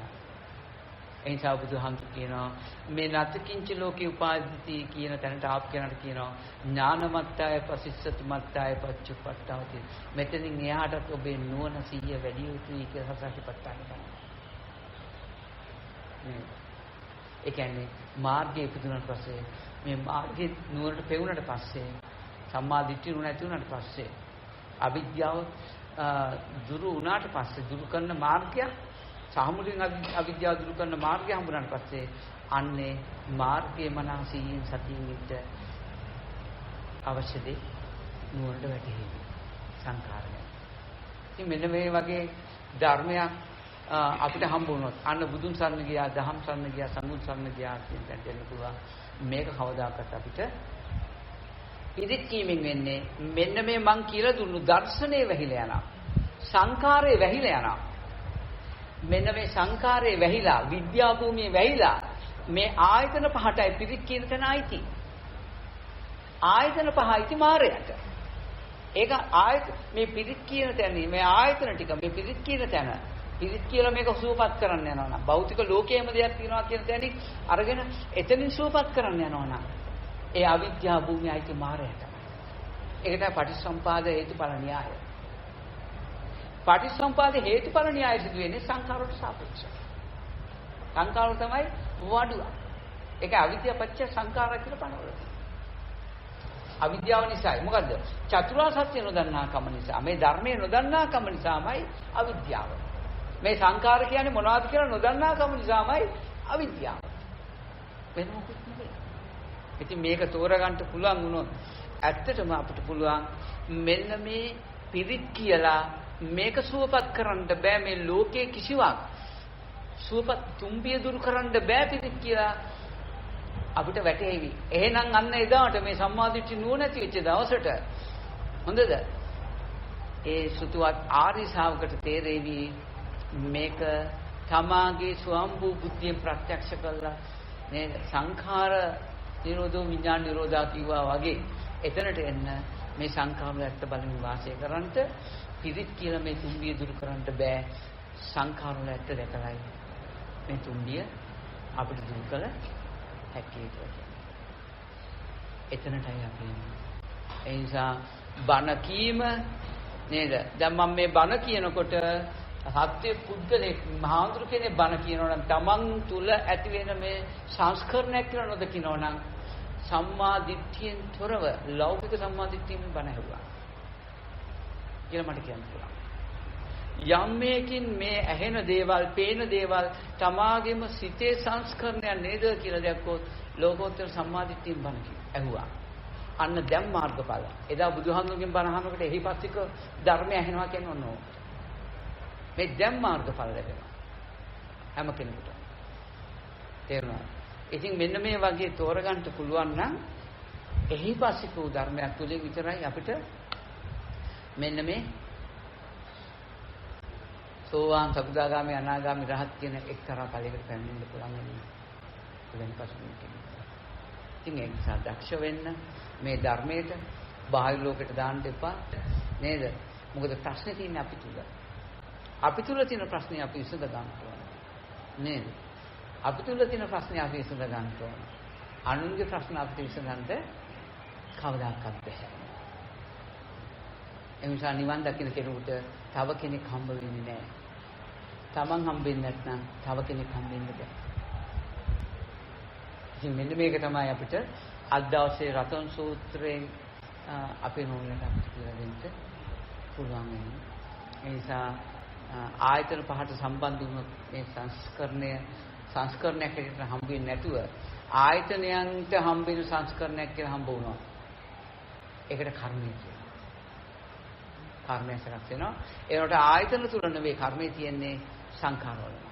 එනිසා බුදුහාමුදුරු කියනවා මේ නතකින්ච ලෝකේ උපාදිති කියන තැනට ආප් කියනට කියනවා ඥානමත්තාය පසිස්සතු මත්තාය පච්චුප්පට්ඨවති. මෙතනින් එහාටත් ඔබේ නුවණ සිහිය වැඩි යුතුයි කියලා සසහිපට්ඨාන කරනවා. ඒ කියන්නේ මාර්ගයේ ඉපදුනට පස්සේ මේ මාර්ගයේ නුවණට පෙවුනට පස්සේ සම්මා දිට්ඨිය නැති වුණාට පස්සේ අවිද්‍යාව දුරු වුණාට පස්සේ දුරු කරන මාර්ගය සාමුලින් අවිද්‍යාව දුරු කරන මාර්ගය හම්බුනාට පස්සේ අන්නේ මාර්ගයේ මනසින් සතියින් ඉන්න අවශ්‍ය දේ නුවරට වැටහෙවි සංඛාරය. ඉතින් මෙන්න මේ වගේ ධර්මයක් අපිට හම්බ වුණොත් අන්න බුදුන් සරණ ගියා, දහම් සරණ ගියා, සංඝුන් සරණ ගියා කියන තැනට එන්න පුළුවන්. මේක කවදාකවත් අපිට ඉදිත් කීමෙන් වෙන්නේ මෙන්න මේ මං කියලා දුන්නු දර්ශනේ වැහිලා යනවා. සංඛාරේ වැහිලා යනවා. මෙන්න මේ සංඛාරේ වැහිලා, විද්‍යා භූමියේ වැහිලා මේ ආයතන පහටයි පිරිත් කියන තැන ආйти. ආයතන පහයි මාරයට. ඒක මේ පිරිත් කියන තැන මේ ආයතන ටික මේ පිරිත් කියන තැන පිරිත් කියලා මේක සූපපත් කරන්න යනවා නම් භෞතික ලෝකයේම දෙයක් තියෙනවා කියන තැනින් අරගෙන එතනින් සූපපත් කරන්න යනවා නම් ඒ අවිද්‍යා භූමිය ආйти මාරයට. ඒකට පටිච්චසමුපාද හේතුඵල න්‍යාය. පටිච්චසමුපාද හේතුඵල න්‍යාය සිදු වෙන්නේ සංඛාරවලට සාපේක්ෂව. සංඛාර තමයි වඩුව. ඒක අවිද්‍යාව පත්‍ය සංඛාර කියලා පනවලා. අවිද්‍යාව නිසායි. මොකද්ද? චතුරාර්ය සත්‍ය නොදන්නා කම නිසා. මේ ධර්මයේ නොදන්නා කම නිසාමයි අවිද්‍යාව. මේ සංඛාර කියන්නේ මොනවද කියලා නොදන්නා කම නිසාමයි අවිද්‍යාව. වෙන මොකුත් නෙවෙයි. ඉතින් මේක තෝරගන්න පුළුවන් වුණොත් ඇත්තටම අපිට පුළුවන් මෙන්න මේ පිරිත් කියලා මේක සුවපත් කරන්න බෑ මේ ලෝකයේ කිසිවක්. සුවපත් තුම්බිය දුරු කරන්න බෑ පිරිත් කියලා අපිට වැටහෙවි. එහෙනම් අන්න එදාට මේ සම්මාදිට්ඨි නුවණැති වෙච්ච දවසට හොඳද? ඒ සුතුවත් ආර්ය ශාවකට තේරෙවි මේක තමාගේ ස්වම්භූ බුද්ධියෙන් ප්‍රත්‍යක්ෂ කළා නේද? සංඛාර නිරෝධෝ විඥාන නිරෝධා කිව්වා වගේ එතනට එන්න මේ සංඛාර ඇත්ත බලමින් වාසය කරන්නට පිරිත් කියලා මේ තුම්බිය දුරු කරන්න බෑ. සංඛාර වල ඇත්ත දැකලායි මේ තුම්බිය අපිට දුරු කළ හැකි කියලා. එතනටයි අපි එන්නේ. ඒ නිසා බණ කීම නේද? දැන් මම මේ බණ කියනකොට සත්‍ය පුද්ගලෙක් මහාඳුර කෙනෙක් බණ කියනවා නම් තමන් තුල ඇති වෙන මේ සංස්කරණයක් කියලා නොදකිනවා නම් සම්මා දිට්ඨියෙන් තොරව ලෞකික සම්මා දිට්ඨියෙන් බණ ඇහුවා කියලා මට කියන්න පුළුවන්. යම් මේකින් මේ ඇහෙන දේවල්, පේන දේවල් තමාගේම සිතේ සංස්කරණයක් නේද කියලා දැක්කොත් ලෝකෝත්තර සම්මා දිට්ඨියෙන් බණ ඇහුවා. අන්න දැන් මාර්ගඵල. එදා බුදුහාමුදුරගෙන් බණ අහනකොට එහි පස්තික ධර්මය ඇහෙනවා කියන්නේ ඔන්න ඕක. මේ දැන් මාර්ගඵල ලැබෙනවා හැම කෙනෙකුට. තේරුණා? ඉතින් මෙන්න මේ වගේ තෝරගන්න පුළුවන් නම් එහි පස්තික ධර්මයක් තුලින් විතරයි අපිට මෙන්න මේ සෝවාන් සකදාගාමි අනාගාමි රහත් කියන එක්තරා ඵලයකට පැමිණෙන්න පුළුවන් වෙන්නේ. වෙන පසුබිම් කෙනෙක්. ඉතින් ඒ නිසා දක්ෂ වෙන්න මේ ධර්මයට බාහිර ලෝකෙට දාන්න එපා නේද? මොකද ප්‍රශ්නේ තියෙන්නේ අපි තුල. අපි තුල තියෙන ප්‍රශ්නේ අපි විසඳ ගන්න ඕන. නේද? අපි තුල තියෙන ප්‍රශ්නේ අපි විසඳ ගන්න ඕන. අනුන්ගේ ප්‍රශ්න අපිට විසඳන්න කවදාකවත් බැහැ. ඒ නිසා නිවන් දකින්න කෙනෙකුට තව කෙනෙක් හම්බ වෙන්නේ නැහැ. Taman හම්බෙන්නේ නැත්නම් තව කෙනෙක් හම්බෙන්න බෑ. ඉතින් මෙන්න මේක තමයි අපිට අද දවසේ රතන සූත්‍රයෙන් අපේ නෝනට අපිට කියලා දෙන්න පුළුවන් වෙන්නේ. ඒ නිසා ආයතන පහට සම්බන්ධ වුණොත් මේ සංස්කරණයක් හැටියට හම්බ වෙන්නේ නැතුව ආයතනයන්ට හම්බ වෙන සංස්කරණයක් කියලා හම්බ වුණා. ඒකට කර්මය කියනවා. කර්මය සකස් වෙනවා. ඒකට ආයතන තුල නෙවෙයි කර්මය තියෙන්නේ සංඛාර වලමයි.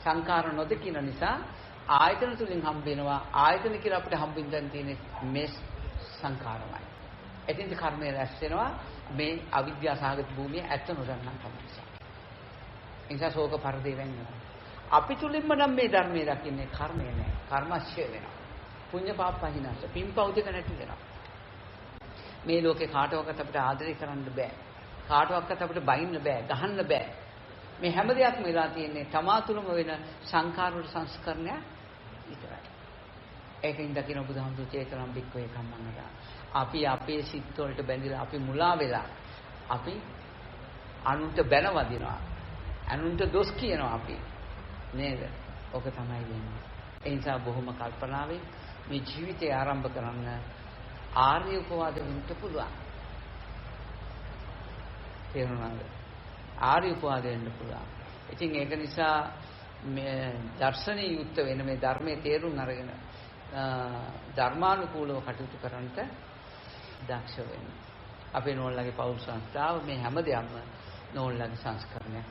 සංඛාර නොදකින නිසා ආයතන තුලින් හම්බ වෙනවා. ආයතන කියලා අපිට හම්බෙන්න තියෙන්නේ මේ සංඛාරමයි. එතින්ද කර්මය රැස් වෙනවා මේ අවිද්‍යා සහගත භූමිය ඇත්ත නොදන්නා කම නිසා. ඒ නිසා ශෝක පරිදේ වෙනවා. අපි තුලින්ම නම් මේ ධර්මයේ දකින්නේ කර්මය නෑ. කර්මශය වෙනවා. පුඤ්ඤ පාප පහිනස. පින්පව් දෙක නැති වෙනවා. මේ ලෝකේ කාටවත් අපිට ආදරය කරන්න බෑ. කාටවත් අපිට බයින්න බෑ, ගහන්න බෑ. මේ හැම දෙයක්ම වෙලා තියෙන්නේ තමා තුළම වෙන සංඛාර වල සංස්කරණය විතරයි. ඒකෙන් දකින්න බුදුහාමුදුරු චේතනම් බික්කවේ කම්මංගලා. අපි අපේ සිත් වලට බැඳිලා අපි මුලා වෙලා අපි අනුන්ට බැන වදිනවා. අනුන්ට දොස් කියනවා අපි. නේද? ඔක තමයි වෙන්නේ. ඒ නිසා බොහොම කල්පනාවෙන් මේ ජීවිතය ආරම්භ කරන්න ආර්ය උපවාද වෙන්න පුළුවන්. තේරුණාද? ආර්ය උපවාද වෙන්න පුළුවන්. ඉතින් ඒක නිසා මේ දර්ශනීය යුක්ත වෙන මේ ධර්මයේ තේරුම් අරගෙන ධර්මානුකූලව කටයුතු කරන්නට දක්ෂ වෙන්න. අපේ නෝන්ලගේ පෞල් සංස්ථාව මේ හැමදේම නෝන්ලගේ සංස්කරණයක්.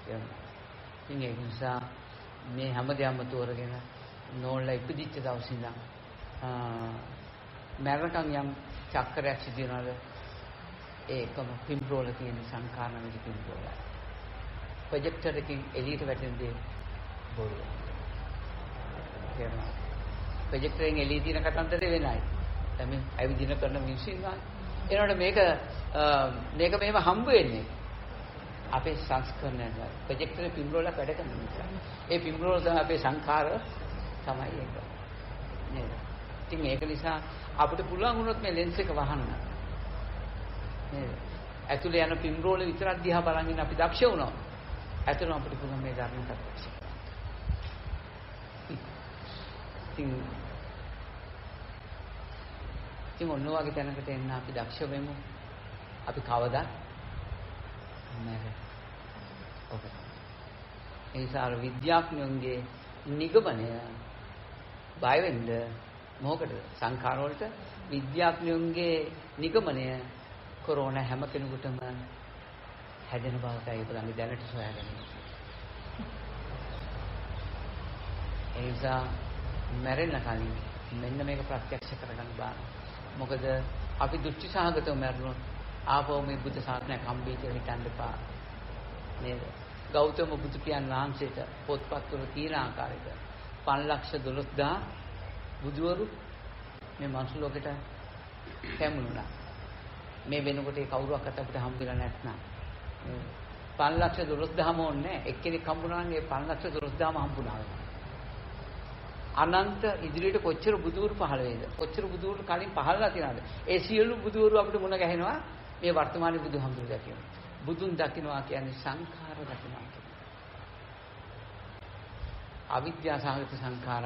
ඉතින් ඒ නිසා මේ හැමදේම තෝරගෙන නෝන්ලා ඉපදිච්ච දවස් ඉඳන් මරණකම් යම් චක්‍රයක් සිදු වෙනවද ඒකම පිම්රෝල තියෙන සංකාරණමේ පිම්රෝල. ප්‍රොජෙක්ටර් එකකින් එළියට වැටෙන දේ බොරු. කියනවා. ප්‍රොජෙක්ටර් එකෙන් එළිය තියෙන කතන්දරේ වෙනයි. දැන් මේ ඇවිදින කරන මිනිස්සු ඉන්නවා. ඒනකොට මේක මේව හම්බ වෙන්නේ අපේ සංස්කරණය. ප්‍රොජෙක්ටරේ පිම්රෝල වැඩ කරන නිසා. ඒ පිම්රෝල තමයි අපේ සංඛාර තමයි ඒක. නේද? ඉතින් ඒක නිසා අපිට පුළුවන් වුණොත් මේ ලෙන්ස් එක වහන්න. නේද? ඇතුලේ යන පිම්රෝල විතරක් දිහා බලන් ඉන්න අපි දක්ෂ වුණා. ඇතුලේ අපිට පුළුවන් මේ ධර්ම ප්‍රත්‍යක්ෂ කරන්න. ඉතින් ඔන්න ඔයගේ තැනකට එන්න අපි දක්ෂ වෙමු. අපි කවදා නැහැ. ඔක. ඒ නිසා විද්‍යාඥයන්ගේ නිගමනය බය වෙන්න මොකටද? සංඛාර වලට විද්‍යාඥයන්ගේ නිගමනය කොරෝනා හැම කෙනෙකුටම හැදෙන බවටයි ඒගොල්ලන්ගේ දැනට සොයාගන්නේ. ඒ නිසා මැරෙන්න කලින් මෙන්න මේක ප්‍රත්‍යක්ෂ කරගන්න බෑ. මොකද අපි දෘෂ්ටි සහගතව මැරුණොත් ආපහු මේ බුද්ධ ශාසනයක් හම්බෙයි කියලා හිතන්න එපා. නේද? ගෞතම බුදු පියාණන් වහන්සේට පොත්පත්වල තියෙන ආකාරයට 5,12,000 බුදුවරු මේ මනුස්ස ලෝකෙට පැමුණුණා. මේ වෙනකොට ඒ කවුරුවක්වත් අපිට හම්බෙලා නැත්නම් 5,12,000ම ඕනේ. එක්කෙනෙක් හම්බුණා නම් ඒ 5,12,000ම හම්බුණා. අනන්ත ඉදිරියට කොච්චර බුදුවරු පහළ වේද? කොච්චර බුදුවරු කලින් පහළලා තියනවද? ඒ සියලු බුදුවරු අපිට මුණ ගැහෙනවා මේ වර්තමානයේ බුදුහාමුදුරු දකින්න. බුදුන් දකින්නවා කියන්නේ සංඛාර දකින්නවා කියන්නේ. අවිද්‍යා සහගත සංඛාර,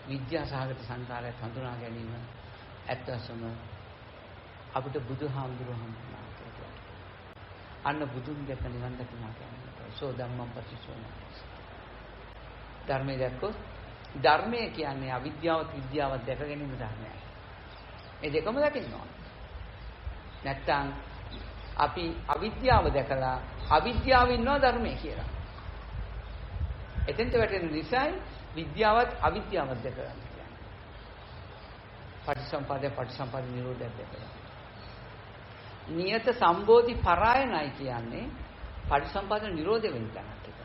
විද්‍යා සහගත සංඛාරය හඳුනා ගැනීම ඇත්ත වශයෙන්ම අපිට බුදුහාමුදුරු හඳුනා ගන්නවා. අන්න බුදුන් දැක නිවන් දකින්නවා කියන්නේ. සෝ ධම්මං පටිච්චසමුප්පාදං. ධර්මයේ දැක්කොත් ධර්මය කියන්නේ අවිද්‍යාවත් විද්‍යාවත් දැක ගැනීම ධර්මයයි. මේ දෙකම දකින්නවා. නැත්තම් අපි අවිද්‍යාව දැකලා අවිද්‍යාව ඉන්නවා ධර්මයේ කියලා. එතෙන්ට වැටෙන නිසායි විද්‍යාවත් අවිද්‍යාවත් දැක ගන්න කියන්නේ. පටිසම්පාද නිරෝධය දැකලා. නියත සම්බෝධි පරායනයි කියන්නේ පටිසම්පාද නිරෝධය වෙන තැනක් එක.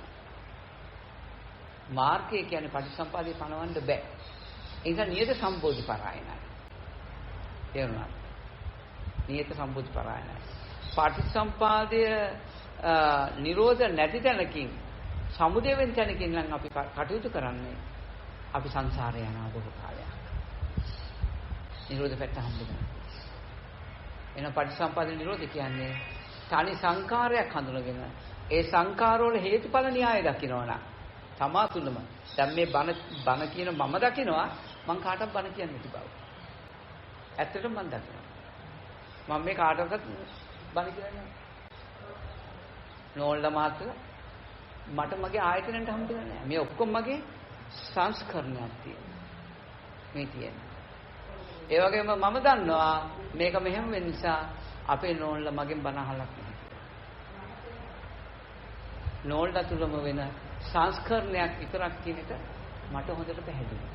මාර්ගය කියන්නේ පටිසම්පාදේ පනවන්න බෑ. ඒ නිසා නියත සම්බෝධි පරායනයි. තේරුණාද? නියත සම්බෝධි පරායනයි. පටිසම්පාදය නිරෝධ නැති තැනකින් සමුදය වෙන තැනකින් නම් අපි කටයුතු කරන්නේ අපි සංසාරේ යන බොහෝ කාලයක්. නිරෝධ පැත්ත හම්බුනේ. එන පටිසම්පාද නිරෝධ කියන්නේ තනි සංකාරයක් හඳුනගෙන ඒ සංකාරවල හේතුඵල න්‍යාය දකිනවනම් තමා තුලම දැන් මේ බණ කියන මම දකිනවා මං කාටවත් බණ කියන්නේ නැති බව. ඇත්තටම මං දකිනවා. මම මේ කාටවත් බණ කියන්නේ නෝල්ලා මහත්තයා මට මගේ ආයතනයට හම්බෙන්නේ නැහැ. මේ ඔක්කොම මගේ සංස්කරණයක් තියෙනවා. මේ තියෙනවා. ඒ වගේම මම දන්නවා මේක මෙහෙම වෙන නිසා අපේ නෝල්ලා මගෙන් බණ අහලක් නැහැ. නෝල්ලා තුලම වෙන සංස්කරණයක් විතරක් කියන එක මට හොඳට පැහැදිලි.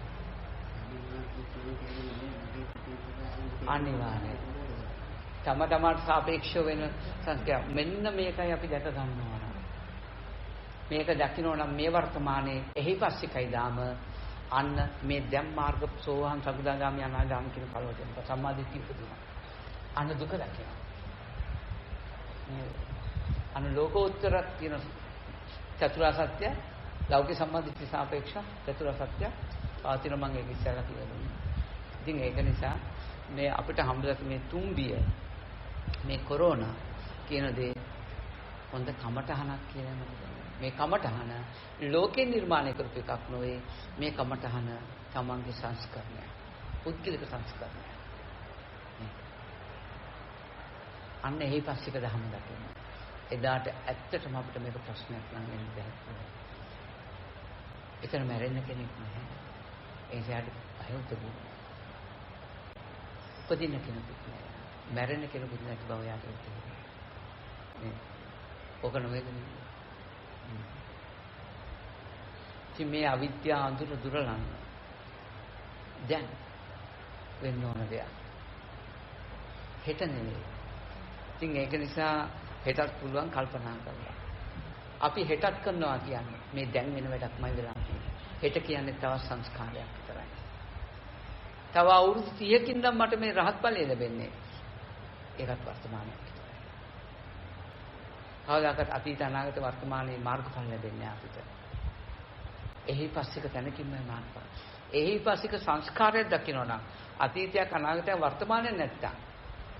අනිවාර්යයෙන්. තමට සාපේක්ෂව වෙන සංස්කෘතිය. මෙන්න මේකයි අපි දැක ගන්නවා. මේක දකින්න නම් මේ වර්තමානයේ එහි පස්සිකයි දාම අන්න මේ දැම් මාර්ග සෝවාන් සකදාගාමී අනාගාමී කියන කලවටෙන් සම්මාදිට්ඨිය උපදිනවා. අන්න දුක දකිනවා. අන්න ලෝකෝත්තර කියන චතුරාර්ය සත්‍ය ලෞකික සම්මාදිට්ඨිය සාපේක්ෂ චතුරාර්ය සත්‍ය පාතින මම ඒක ඉස්සරහ කියලා දුන්නා. ඉතින් ඒක නිසා මේ අපිට හම්බුලා මේ තුම්බිය මේ කොරෝනා කියන දේ හොඳ කමටහනක් කියලා නේද? මේ කමටහන ලෝකේ නිර්මාණය කරපු එකක් නෙවෙයි. මේ කමටහන තමන්ගේ සංස්කරණය. පුද්ගලික සංස්කරණය. අන්න එහි පස්සික දහම දකින්න. එදාට ඇත්තටම අපිට මේක ප්‍රශ්නයක් නම් වෙන්නේ නැහැ. එතන මැරෙන්න කෙනෙක් නැහැ. ඒ නිසා බයවතුන. උපදින කෙනෙකුත් නෑ. මැරෙන කෙනෙකුත් නැති බව යාගේ තියෙනවා. ඕක නෙවෙයිද? මේ අවිද්‍යාව අඳුර දුරලන්න දැන් වෙන්න ඕන දෙයක්. හෙට නෙවෙයි. ඉතින් ඒක නිසා හෙටත් පුළුවන් කල්පනා කරලා. අපි හෙටත් කරනවා කියන්නේ මේ දැන් වෙන වැඩක්මයි වෙලා තියෙන්නේ. හෙට කියන්නේ තව සංස්කාරයක් විතරයි. තව අවුරුදු 30කින් නම් මට මේ රහත් ඵලය ලැබෙන්නේ. ඒකත් වර්තමානයේ විතරයි. කවදාකවත් අතීත අනාගත වර්තමානයේ මාර්ගඵල ලැබෙන්නේ අපිට. එහි පස්සික තැනකින්ම මාර්ගඵල. එහි පස්සික සංස්කාරයක් දකිනවා නම් අතීතයක් අනාගතයක් වර්තමානයේ නැත්තම්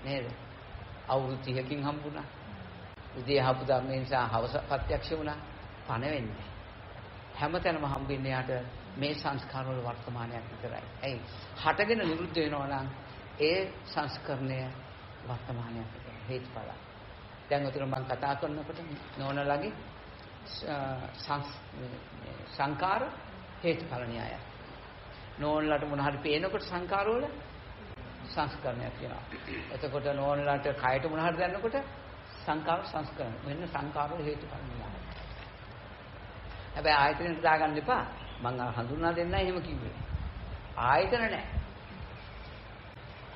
නේද? අවුරුදු 30කින් හම්බුණා. උදේ අහපු ධර්මයේ නිසා හවස ප්‍රත්‍යක්ෂ වුණා. පණ වෙන්නේ. හැමතැනම හම්බෙන්නේ යාට මේ සංස්කාර වල වර්තමානයක් විතරයි. ඇයි? හටගෙන නිරුද්ධ වෙනවා නම් ඒ සංස්කරණය වර්තමානයක් විතරයි. හේතුඵල. දැන් උතර මම කතා කරනකොට නෝනලගේ සංකාර හේතුඵල න්‍යායය. නෝනලට මොන හරි පේනකොට සංකාර වල සංස්කරණයක් වෙනවා. එතකොට නෝනලට කයට මොන හරි දැනනකොට සංකාර සංස්කරණ. මෙන්න සංකාර වල හේතුඵල න්‍යායය. හැබැයි ආයතනෙට දාගන්න එපා. මම හඳුන්වා දෙන්නයි එහෙම කිව්වේ. ආයතන නැහැ.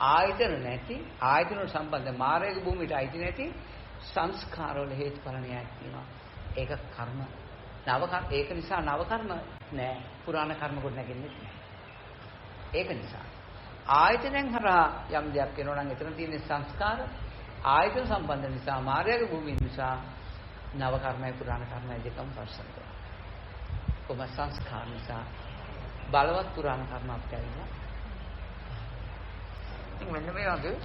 ආයතන නැති ආයතන වල සම්බන්ධ මාර්ගික භූමියට අයිති නැති සංස්කාර වල හේතුඵල න්‍යායක් තියෙනවා. ඒක කර්ම නව කර්ම. ඒක නිසා නව කර්ම නෑ. පුරාණ කර්ම කොට නැගෙන්නේ නැහැ. ඒක නිසා ආයතනෙන් හරහා යම් දෙයක් වෙනවා නම් එතන තියෙන සංස්කාර ආයතන සම්බන්ධ නිසා මාර්ගික භූමිය නිසා නව කර්මයි පුරාණ කර්මයි දෙකම පරිසම් කරනවා. කොම සංස්කාර නිසා බලවත් පුරාණ කර්ම අපිට ඇවිල්ලා. ඉතින් මෙන්න මේ වගේ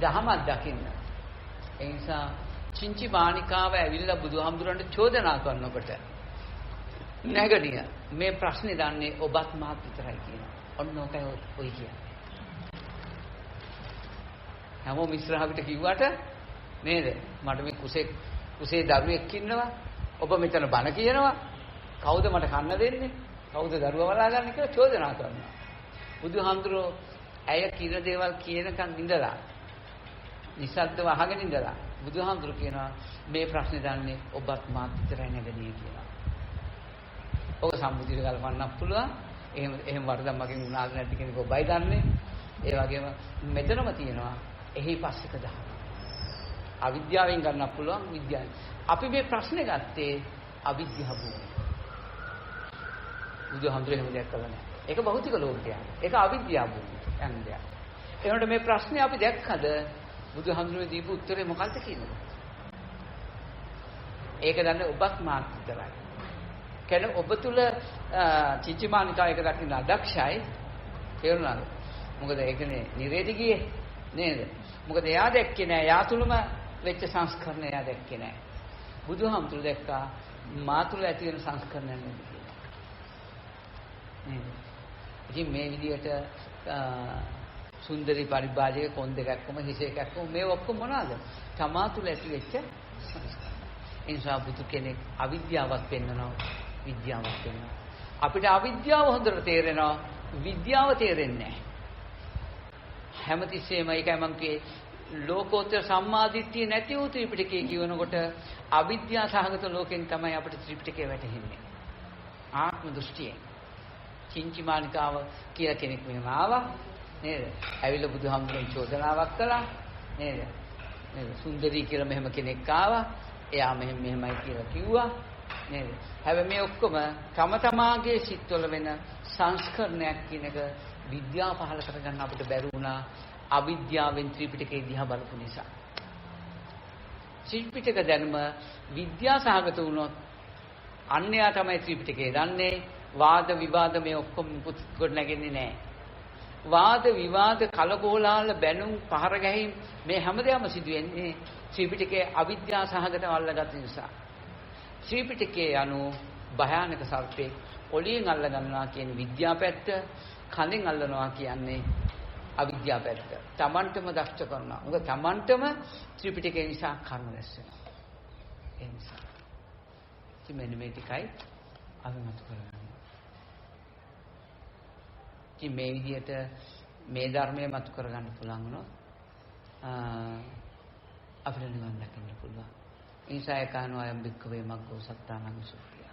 දහමක් දකින්න. ඒ නිසා චින්චි මානිකාව ඇවිල්ලා බුදුහාමුදුරන්ට චෝදනා කරනකොට නැගණිය මේ ප්‍රශ්නේ දන්නේ ඔබත් මාත් විතරයි කියනවා. ඔන්න ඔකයි ඔය කියන්නේ. හැමෝම ඉස්සරහට කිව්වට නේද? මට මේ කුසේ දරුවෙක් ඉන්නවා. ඔබ මෙතන බණ කියනවා. කවුද මට කන්න දෙන්නේ? කවුද දරුවා බලාගන්නේ කියලා චෝදනා කරනවා. බුදුහාමුදුරෝ ඇය කින දේවල් කියනකන් ඉඳලා නිසද්දව අහගෙන ඉඳලා බුදුහාමුදුරෝ කියනවා මේ ප්‍රශ්නේ දන්නේ ඔබත් මාත් විතරයි නැගණිය කියලා. ඔබ සම්මුතියට ගලපන්නත් පුළුවන්. එහෙම වරදක් මගෙන් වුණාද නැද්ද කියන එක ඔබයි දන්නේ. ඒ වගේම මෙතනම තියෙනවා එහි පස්සික දහම. අවිද්‍යාවෙන් ගන්නත් පුළුවන් විද්‍යාවෙන්. අපි මේ ප්‍රශ්නේ ගත්තේ අවිද්‍යාව භූමිය. බුදුහාමුදුරේ එහෙම දෙයක් කළා නෑ. ඒක භෞතික ලෝකයක්. ඒක අවිද්‍යාව භූමිය. යන දෙයක්. ඒනොට මේ ප්‍රශ්නේ අපි දැක්කද බුදුහාමුදුරේ දීපු උත්තරේ මොකක්ද කියන්නේ? ඒක දන්නේ ඔබත් මාත් විතරයි. කියන්නේ ඔබ තුල චින්චමානිකා එක දකින්න අදක්ෂයි. තේරුණාද? මොකද ඒකනේ නිරේදි ගියේ නේද? මොකද එයා දැක්කේ නෑ. එයා තුලම වෙච්ච සංස්කරණ එයා දැක්කේ නෑ. බුදුහාමුදුර දැක්කා මා තුල ඇති වෙන සංස්කරණ නෙමෙයි කියලා. නේද? ඉතින් මේ විදිහට සුන්දරි පරිභාජක කොන් දෙකක්ම හිස එකක්ම මේ ඔක්කොම මොනවාද? තමා තුල ඇති වෙච්ච සංස්කරණ. ඒ නිසා බුදු කෙනෙක් අවිද්‍යාවක් පෙන්වනවා, විද්‍යාවක් පෙන්වනවා. අපිට අවිද්‍යාව හොඳට තේරෙනවා, විද්‍යාව තේරෙන්නේ නැහැ. හැමතිස්සෙම ඒකයි මම කියේ ලෝකෝත්තර සම්මාදිට්ඨිය නැති වූ ත්‍රිපිටකය කියනකොට අවිද්‍යාව සහගත ලෝකෙන් තමයි අපිට ත්‍රිපිටකය වැටහෙන්නේ. ආත්ම දෘෂ්ටියෙන්. චින්චිමානිකාව කියලා කෙනෙක් මෙහෙම ආවා නේද? ඇවිල්ලා බුදුහාමුදුරන් චෝදනාවක් කළා නේද? නේද? සුන්දරී කියලා මෙහෙම කෙනෙක් ආවා. එයා මෙහෙමයි කියලා කිව්වා නේද? හැබැයි මේ ඔක්කොම තම තමාගේ සිත්වල වෙන සංස්කරණයක් කියන එක විද්‍යාව පහල කරගන්න අපිට බැරි වුණා අවිද්‍යාවෙන් ත්‍රිපිටකය දිහා බලපු නිසා. ත්‍රිපිටක දැනුම විද්‍යා සහගත වුණොත් අන්‍යයා තමයි ත්‍රිපිටකය දන්නේ. වාද විවාද මේ ඔක්කොම කොට නැගෙන්නේ නැහැ. වාද විවාද කලකෝලාහල බැනුම් පහර ගැහිම් මේ හැමදේම සිදු වෙන්නේ ත්‍රිපිටකයේ අවිද්‍යා සහගතව අල්ලගත් නිසා. ත්‍රිපිටකයේ අනු භයානක සර්පේ ඔලියෙන් අල්ල ගන්නවා කියන විද්‍යා පැත්ත, කලින් අල්ලනවා කියන්නේ අවිද්‍යා පැත්ත. Tamanටම දක්ෂ කරනවා. මොකද Tamanටම ත්‍රිපිටකය නිසා කර්ම රැස් වෙනවා. ඒ නිසා. ඉතින් මෙන්න මේ ටිකයි අපි මත කරගන්න. ඉතින් මේ විදිහට මේ ධර්මයේ මතු කරගන්න පුළුවන් වුණොත් අපිට නිවන් දකින්න පුළුවන්. ඒ නිසා ඒකano අයම් බික්කවේ මග්ගෝ සත්තානං සුත්තිය.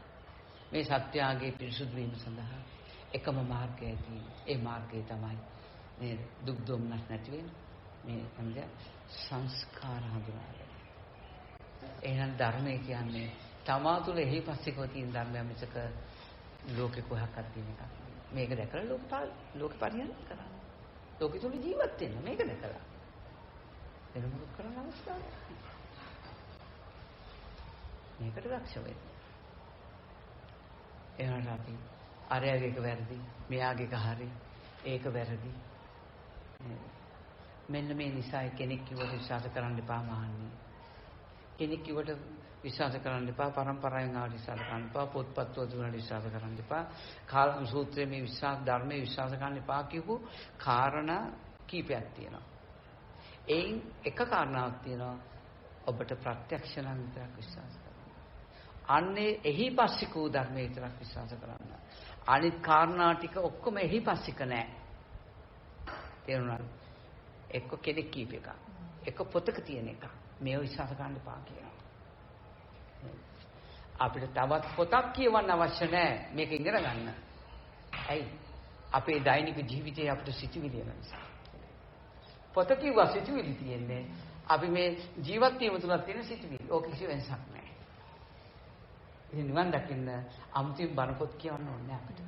මේ සත්‍යාගේ පිරිසුදු වීම සඳහා එකම මාර්ගයයි තියෙන්නේ. ඒ මාර්ගය තමයි මේ දුක් දුම්නස් නැති වෙන මේ සම්ද සංස්කාර හඳුනාගන්න. එහෙනම් ධර්මය කියන්නේ තමා තුළ එහි පස්සේකව තියෙන ධර්මයක් මිසක ලෝකේ කොහක්වත් තියෙන එකක් නෙවෙයි. මේක දැකලා ලෝක පරිහරණය කරන්න. ලෝකෙ තුල ජීවත් වෙන්න මේක දැකලා. එන මොකද කරන්න අවස්ථාවක්. මේකට දක්ෂ වෙන්න. එහෙනම් අපි අරයාගේ එක වැරදි, මෙයාගේ එක හරි, ඒක වැරදි. මෙන්න මේ නිසා කෙනෙක් කිව්වට විශ්වාස කරන්න එපා මහන්නේ. කෙනෙක් කිව්වට විශ්වාස කරන්න එපා, පරම්පරාවෙන් ආවට විශ්වාස කරන්න එපා, පොත්පත් වලට විශ්වාස කරන්න එපා, කාලම් සූත්‍රයේ මේ විශ්වාස ධර්මයේ විශ්වාස කරන්න එපා කියපු කාරණා කීපයක් තියෙනවා. එයින් එක කාරණාවක් තියෙනවා ඔබට ප්‍රත්‍යක්ෂ නම් විතරක් විශ්වාස කරන්න. අන්නේ එහි පස්සිකෝ ධර්මයේ විතරක් විශ්වාස කරන්න. අනිත් කාරණා ටික ඔක්කොම එහි පස්සික නැහැ. තේරුණාද? එක්ක කෙනෙක් කීප එක. එක්ක පොතක තියෙන එක. මේව විශ්වාස කරන්න එපා කියනවා. අපිට තවත් පොතක් කියවන්න අවශ්‍ය නැහැ මේක ඉගෙන ගන්න. ඇයි? අපේ දෛනික ජීවිතයේ අපිට සිතුවිලි එන නිසා. පොත කිව්වා සිතුවිලි තියෙන්නේ. අපි මේ ජීවත් වීම තුල තියෙන සිතුවිලි. ඕක කිසි වෙනසක් නැහැ. ඉතින් නිවන් දකින්න අමුතින් බණ පොත් කියවන්න ඕනේ නැහැ අපිට.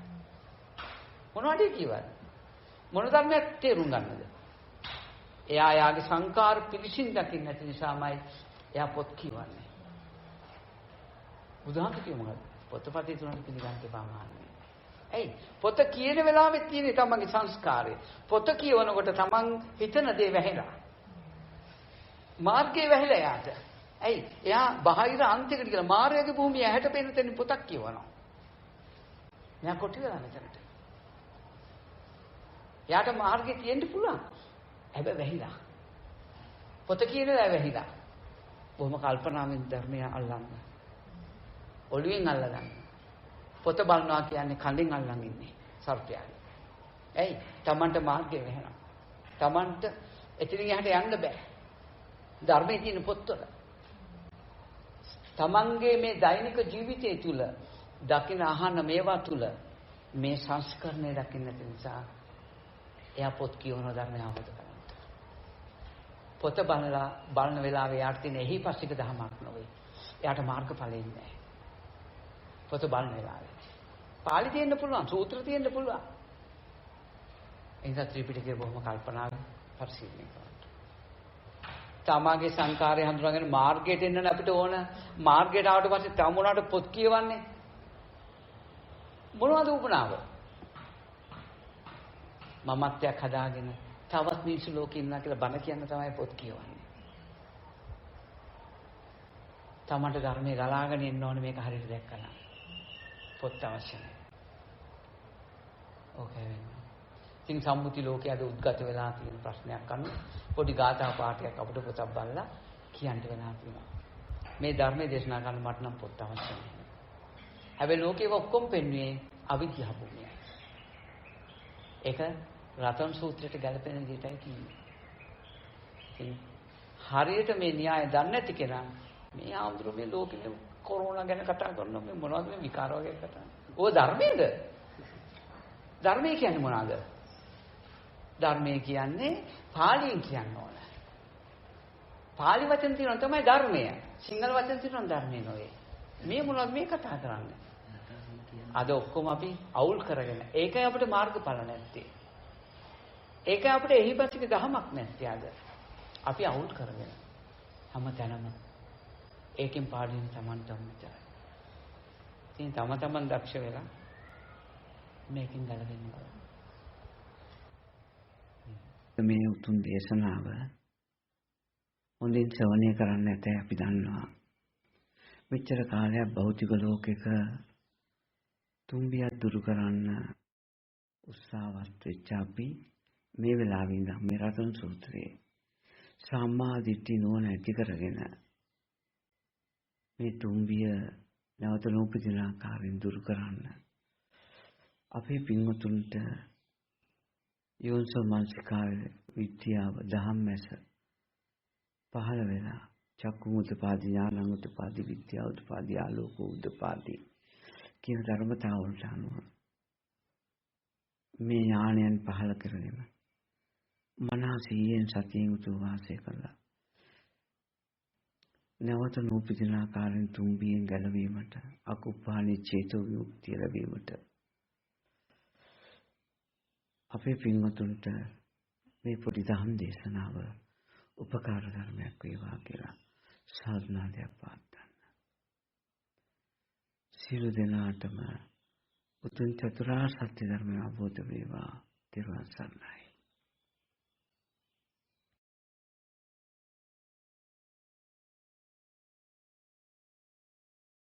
මොනවද කියවන්නේ? මොන ධර්මයක් තේරුම් ගන්නද? එයා යාගේ සංකාර පිළිසින් දකින්න නැති නිසාමයි එයා පොත් කියවන්නේ. බුදුහාම කිව්ව මොකද? පොතපතේ තුනට පිළිගන්න එපා මාන්නේ. ඇයි? පොත කියන වෙලාවෙත් තියෙන තමන්ගේ සංස්කාරය. පොත කියවනකොට තමන් හිතන දේ වැහෙලා. මාර්ගයේ වැහිලා යාට. ඇයි? එයා බාහිර අන්තයකට ගිහලා මාර්ගයේ භූමිය ඇහැට පෙනෙන තැන පොතක් කියවනවා. මෙයා කොටි වෙලා මෙතනට. යාට මාර්ගේ තියෙන්න පුළුවන්. හැබැයි වැහිලා. පොත කියන දේ වැහිලා. බොහොම කල්පනාවෙන් ධර්මය අල්ලන්න. ඔළුවෙන් අල්ලගන්න. පොත බලනවා කියන්නේ කඳෙන් අල්ලන් ඉන්නේ සර්පයාගේ. ඇයි? Tamanට මාර්ගය වෙනවා. Tamanට එතනින් එහාට යන්න බෑ. ධර්මයේ තියෙන පොත්වල. Tamanගේ මේ දෛනික ජීවිතය තුල දකින අහන මේවා තුල මේ සංස්කරණය දකින්න නිසා එයා පොත් කියවන ධර්මය අවබෝධ කරගන්න. පොත බලන වෙලාවේ යාට තියෙන එහි පස්සික දහමක් නෙවෙයි. එයාට මාර්ගඵලෙ ඉන්නේ. පොත බලන වෙලාවේ. පාළි තියෙන්න පුළුවන්, සූත්‍ර තියෙන්න පුළුවන්. එනිසා ත්‍රිපිටකය බොහොම කල්පනාවෙන් පරිශීලනය කරන්න. තමාගේ සංකාරය හඳුනාගෙන මාර්ගයට එන්න අපිට ඕන. මාර්ගයට ආවට පස්සේ තම මොනවාට පොත් කියවන්නේ? මොනවද උපනාව? මමත්වයක් හදාගෙන තවත් මිනිස්සු ලෝකේ ඉන්නා කියලා බණ කියන්න තමයි පොත් කියවන්නේ. තමන්ට ධර්මයේ ගලාගෙන එන්න ඕනේ මේක හරියට දැක්කලා. පොත් අවශ්‍ය නැහැ. ඕකේ වෙන්නේ. ඉතින් සම්මුති ලෝකයේ අද උද්ගත වෙලා තියෙන ප්‍රශ්නයක් අනුව පොඩි ගාථා පාඨයක් අපිට පොතක් බලලා කියන්න වෙනවා තියෙනවා. මේ ධර්මයේ දේශනා කරන්න මට නම් පොත් අවශ්‍ය නැහැ. හැබැයි ලෝකේ ඔක්කොම පෙන්වන්නේ අවිද්‍යාව භූමියයි. ඒක රතන සූත්‍රයට ගැලපෙන විදිහටයි කියන්නේ. හරියට මේ න්‍යාය දන්නේ නැති කෙනා මේ ආම්දුර මේ ලෝකෙ කොරෝනා ගැන කතා කරනවා මේ මොනවද මේ විකාර වගේ කතා. ඕක ධර්මයේද? ධර්මය කියන්නේ මොනවාද? ධර්මය කියන්නේ පාලියෙන් කියන්න ඕන. පාලි වචන තියෙනවා තමයි ධර්මය. සිංහල වචන තියෙනවා ධර්මය නෙවෙයි. මේ මොනවද මේ කතා කරන්නේ? අද ඔක්කොම අපි අවුල් කරගෙන. ඒකයි අපිට මාර්ගඵල නැත්තේ. ඒකයි අපිට එහිපස්සික දහමක් නැත්තේ අද. අපි අවුල් කරගෙන හැමතැනම ඒකෙන් පාඩුවෙන් Tamanටම විතරයි. ඉතින් තමන් දක්ෂ වෙලා මේකෙන් ගැලවෙන්න ඕන. මේ උතුම් දේශනාව හොඳින් ශ්‍රවණය කරන්න නැතේ අපි දන්නවා. මෙච්චර කාලයක් භෞතික ලෝකෙක තුම්බියක් දුරු කරන්න උත්සාහවත් වෙච්ච අපි මේ වෙලාවේ ඉඳන් මේ රතන සූත්‍රයේ සම්මා දිට්ඨි නුවණ ඇති කරගෙන මේ තුම්බිය නැවත නූපදින ආකාරයෙන් දුරු කරන්න අපේ පින්වතුන්ට යෝනිසෝ මනසිකාරයේ විද්‍යාව ධම්මැස පහළ වෙලා චක්කු උත්පාදී ඥාන උත්පාදී විද්‍යාව උත්පාදී ආලෝක උත්පාදී කියන ධර්මතාවලට අනුව මේ ඥානයන් පහළ කරගෙන මනසියෙන් සතියෙන් උතුම් වාසය කළා. නැවත නූපදින ආකාරයෙන් තුම්බියෙන් ගැලවීමට අකුප්පාණී චේතෝ විමුක්තිය ලැබීමට අපේ පින්වතුන්ට මේ පොඩි දහම් දේශනාව උපකාර ධර්මයක් වේවා කියලා සාධනාවක් පාත්තන්න. සියලු දෙනාටම උතුම් චතුරාර්ය සත්‍ය ධර්මය අවබෝධ වේවා. ත්‍රිවංශ සරණයි.